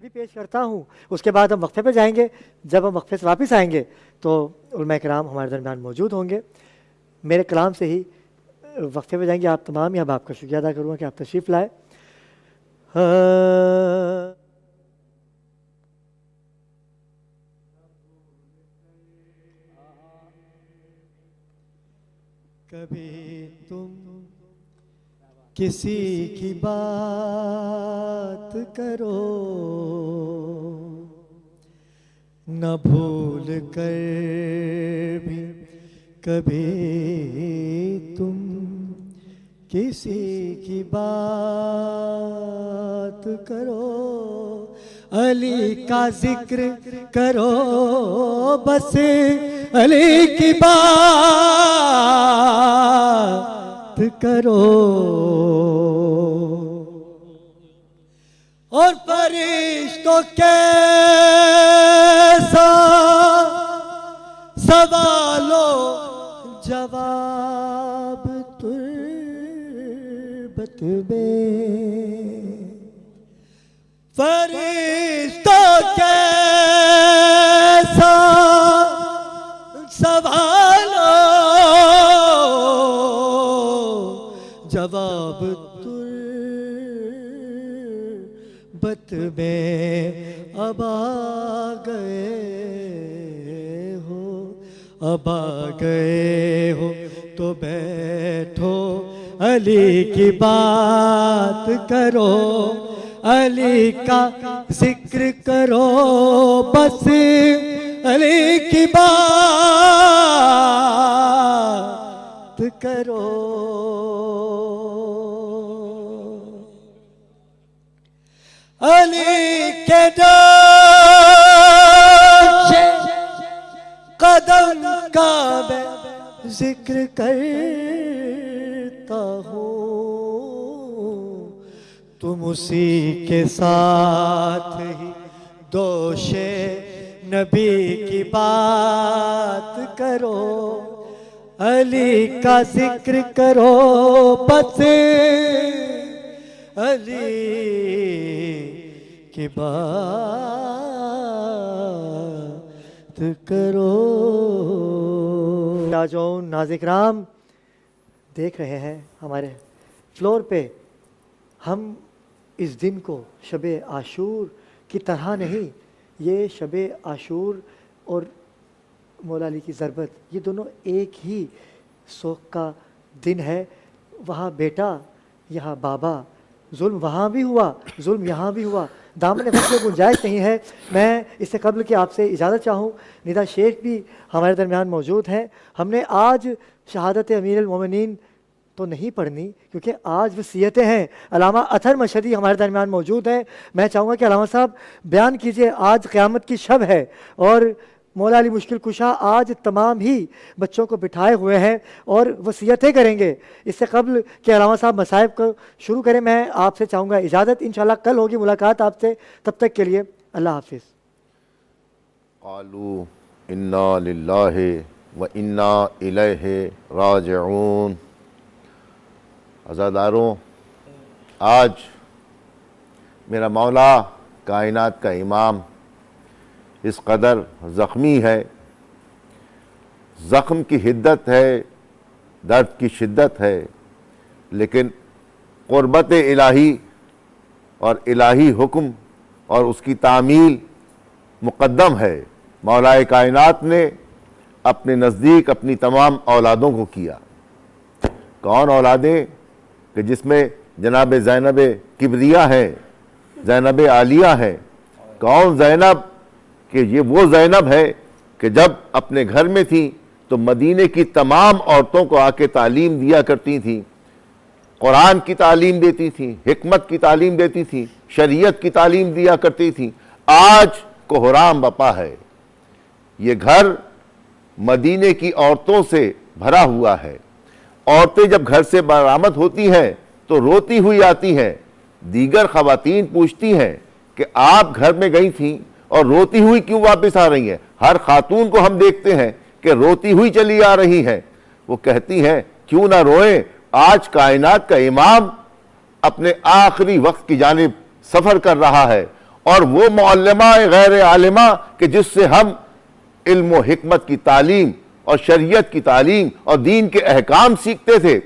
بھی پیش کرتا ہوں اس کے بعد ہم وقفے پہ جائیں گے. جب ہم وقفے سے واپس آئیں گے تو علماء کرام ہمارے درمیان موجود ہوں گے. میرے کلام سے ہی وقفے پہ جائیں گے. آپ تمام یہاں آپ کا شکریہ ادا کروں گا کہ آپ تشریف لائے. کبھی تم کسی کی بات کرو نہ بھول کر بھی کبھی تم کسی کی بات کرو علی کا ذکر کرو بس علی کی بات کرو اور فرشتوں کے سوالو جواب تربت میں فرشتوں کے سوالو جواب تربت میں اب آ گئے ہو اب آ گئے ہو تو بیٹھو علی کی بات کرو علی کا ذکر کرو بس علی کی بات کرو علی کے نقش قدم کا میں ذکر کرتا ہوں تم اسی کے ساتھ ہی دوش نبی کی بات کرو علی کا ذکر کرو بس علی کی بات کرو۔ ناجون ناظرین کرام دیکھ رہے ہیں ہمارے فلور پہ ہم اس دن کو شب عاشور کی طرح نہیں، یہ شب عاشور اور مولا علی کی ضربت یہ دونوں ایک ہی سوگ کا دن ہے۔ وہاں بیٹا یہاں بابا، ظلم وہاں بھی ہوا ظلم یہاں بھی ہوا، دامن وقت میں گنجائش نہیں ہے۔ میں اس سے قبل کہ آپ سے اجازت چاہوں، ندا شیخ بھی ہمارے درمیان موجود ہیں۔ ہم نے آج شہادت امیر المومنین تو نہیں پڑھنی کیونکہ آج وصیتیں ہیں۔ علامہ اطہر مشہدی ہمارے درمیان موجود ہیں۔ میں چاہوں گا کہ علامہ صاحب بیان کیجئے، آج قیامت کی شب ہے اور مولا علی مشکل کشا آج تمام ہی بچوں کو بٹھائے ہوئے ہیں اور وصیتیں کریں گے۔ اس سے قبل کہ علامہ صاحب مصائب کو شروع کریں، میں آپ سے چاہوں گا اجازت، انشاءاللہ کل ہوگی ملاقات آپ سے، تب تک کے لیے اللہ حافظ۔ قالوا انا للہ و انا الیہ راجعون۔ عزاداروں، آج میرا مولا کائنات کا امام اس قدر زخمی ہے، زخم کی حدت ہے، درد کی شدت ہے، لیکن قربت الہی اور الہی حکم اور اس کی تعمیل مقدم ہے۔ مولا کائنات نے اپنے نزدیک اپنی تمام اولادوں کو کیا۔ کون اولادیں؟ کہ جس میں جناب زینب کبریہ ہیں، زینب عالیہ ہیں۔ کون زینب؟ کہ یہ وہ زینب ہے کہ جب اپنے گھر میں تھی تو مدینے کی تمام عورتوں کو آ کے تعلیم دیا کرتی تھیں، قرآن کی تعلیم دیتی تھیں، حکمت کی تعلیم دیتی تھیں، شریعت کی تعلیم دیا کرتی تھیں۔ آج کوہرام بپا ہے، یہ گھر مدینے کی عورتوں سے بھرا ہوا ہے۔ عورتیں جب گھر سے برآمد ہوتی ہیں تو روتی ہوئی آتی ہیں۔ دیگر خواتین پوچھتی ہیں کہ آپ گھر میں گئی تھیں اور روتی ہوئی کیوں واپس آ رہی ہیں؟ ہر خاتون کو ہم دیکھتے ہیں کہ روتی ہوئی چلی آ رہی ہیں۔ وہ کہتی ہیں کیوں نہ روئیں، آج کائنات کا امام اپنے آخری وقت کی جانب سفر کر رہا ہے، اور وہ معلمہ غیر عالمہ کہ جس سے ہم علم و حکمت کی تعلیم اور شریعت کی تعلیم اور دین کے احکام سیکھتے تھے،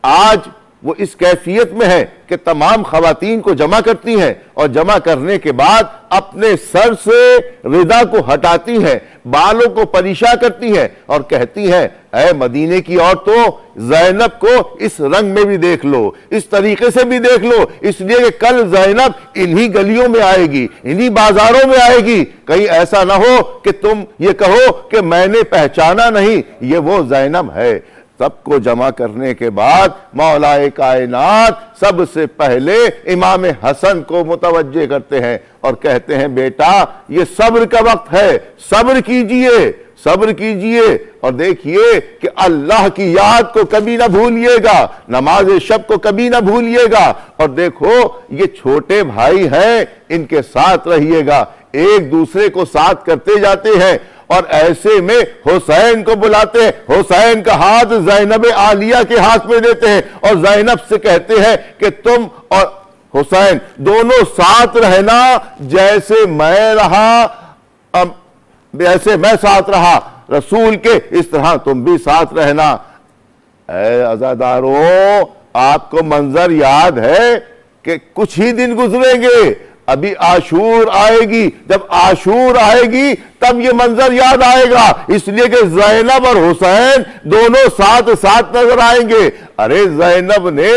آج وہ اس کیفیت میں ہے کہ تمام خواتین کو جمع کرتی ہیں اور جمع کرنے کے بعد اپنے سر سے ردا کو ہٹاتی ہیں، بالوں کو پریشا کرتی ہیں اور کہتی ہیں اے مدینے کی عورتوں، زینب کو اس رنگ میں بھی دیکھ لو، اس طریقے سے بھی دیکھ لو، اس لیے کہ کل زینب انہی گلیوں میں آئے گی، انہی بازاروں میں آئے گی، کہیں ایسا نہ ہو کہ تم یہ کہو کہ میں نے پہچانا نہیں، یہ وہ زینب ہے۔ سب کو جمع کرنے کے بعد مولا کائنات سب سے پہلے امام حسن کو متوجہ کرتے ہیں اور کہتے ہیں بیٹا یہ صبر کا وقت ہے، صبر کیجئے، صبر کیجئے اور دیکھیے کہ اللہ کی یاد کو کبھی نہ بھولیے گا، نماز شب کو کبھی نہ بھولیے گا، اور دیکھو یہ چھوٹے بھائی ہیں، ان کے ساتھ رہیے گا، ایک دوسرے کو ساتھ کرتے جاتے ہیں۔ اور ایسے میں حسین کو بلاتے ہیں، حسین کا ہاتھ زینب عالیہ کے ہاتھ میں دیتے ہیں اور زینب سے کہتے ہیں کہ تم اور حسین دونوں ساتھ رہنا، جیسے میں رہا جیسے میں ساتھ رہا رسول کے، اس طرح تم بھی ساتھ رہنا۔ اے عزاداروں، آپ کو منظر یاد ہے کہ کچھ ہی دن گزریں گے، ابھی عاشور آئے گی، جب عاشور آئے گی تب یہ منظر یاد آئے گا، اس لیے کہ زینب اور حسین دونوں ساتھ ساتھ نظر آئیں گے۔ ارے زینب نے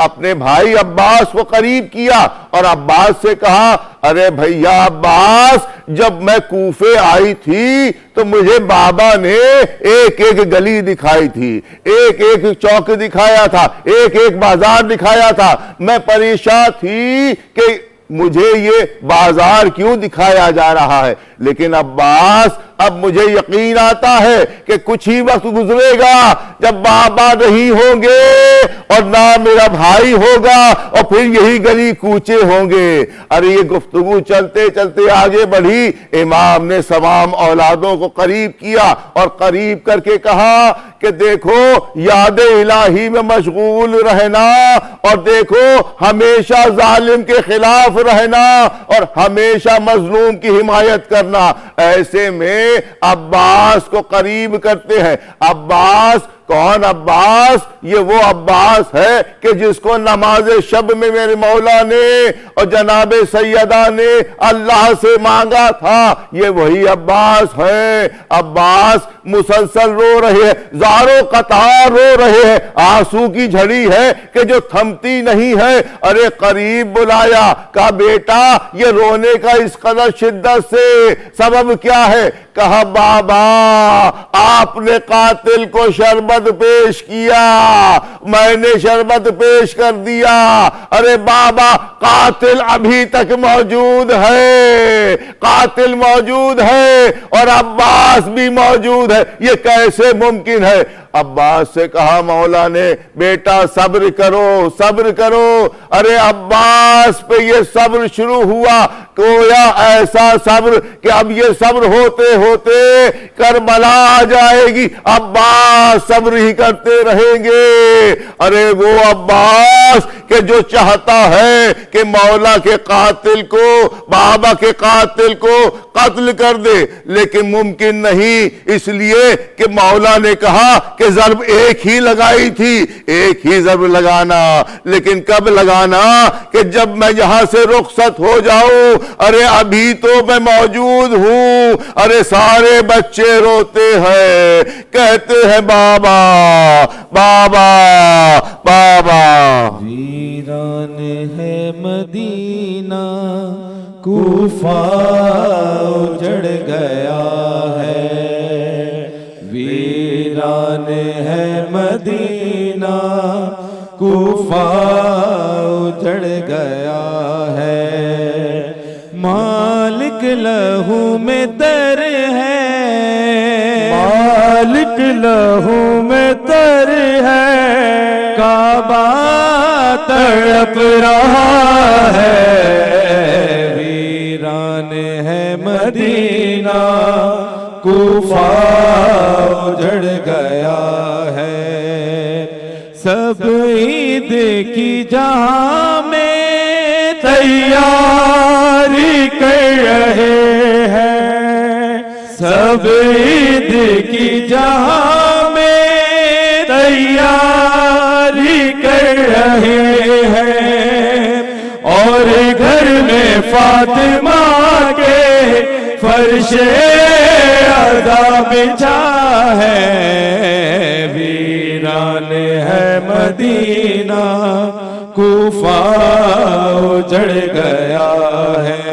اپنے بھائی عباس کو قریب کیا اور عباس سے کہا، ارے بھیا عباس، جب میں کوفے آئی تھی تو مجھے بابا نے ایک ایک گلی دکھائی تھی، ایک ایک چوک دکھایا تھا، ایک ایک بازار دکھایا تھا، میں پریشان تھی کہ مجھے یہ بازار کیوں دکھایا جا رہا ہے، لیکن عباس اب مجھے یقین آتا ہے کہ کچھ ہی وقت گزرے گا جب بابا نہیں ہوں گے اور نہ میرا بھائی ہوگا، اور پھر یہی گلی کوچے ہوں گے۔ ارے یہ گفتگو چلتے چلتے آگے بڑھی، امام نے تمام اولادوں کو قریب کیا اور قریب کر کے کہا کہ دیکھو یاد الہی میں مشغول رہنا، اور دیکھو ہمیشہ ظالم کے خلاف رہنا اور ہمیشہ مظلوم کی حمایت کرنا۔ ایسے میں عباس کو قریب کرتے ہیں۔ عباس کون؟ عباس یہ وہ عباس ہے کہ جس کو نماز شب میں میرے مولا نے اور جناب سیدہ نے اللہ سے مانگا تھا، یہ وہی عباس ہے۔ عباس مسلسل رو رہے ہیں، زاروں قطار رو رہے ہیں، آنسو کی جھڑی ہے کہ جو تھمتی نہیں ہے۔ ارے قریب بلایا، کہا بیٹا یہ رونے کا اس قدر شدت سے سبب کیا ہے؟ کہا بابا آپ نے قاتل کو شربت پیش کیا، میں نے شربت پیش کر دیا۔ ارے بابا قاتل ابھی تک موجود ہے، قاتل موجود ہے اور عباس بھی موجود ہے، یہ کیسے ممکن ہے؟ عباس سے کہا مولا نے بیٹا صبر کرو صبر کرو۔ ارے عباس پہ یہ صبر شروع ہوا، گویا ایسا صبر کہ اب یہ صبر ہوتے ہوتے کربلا آ جائے گی، عباس صبر ہی کرتے رہیں گے۔ ارے وہ عباس کہ جو چاہتا ہے کہ مولا کے قاتل کو، بابا کے قاتل کو قتل کر دے، لیکن ممکن نہیں، اس لیے کہ مولا نے کہا کہ ضرب ایک ہی لگائی تھی، ایک ہی ضرب لگانا، لیکن کب لگانا؟ کہ جب میں یہاں سے رخصت ہو جاؤں۔ ارے ابھی تو میں موجود ہوں۔ ارے سارے بچے روتے ہیں، کہتے ہیں بابا بابا بابا۔ ویران ہے مدینہ، کوفہ اجڑ گیا ہے، ویران ہے مدینہ، کوفہ اجڑ گیا ہے، مالک لہو میں تر ہے، مالک لہو میں تر ہے، کعبہ تڑپ رہا ہے، ویران ہے مدینہ، کوفہ اجڑ گیا ہے، سب عید کی جہاں میں تیاری کر رہے ہیں، سب عید کی جہاں میں تیاری کر رہے ہیں، اور گھر میں فاطمہ کے فرش عزا بچھا ہے، ویران ہے مدینہ، کوفہ اجڑ گیا ہے۔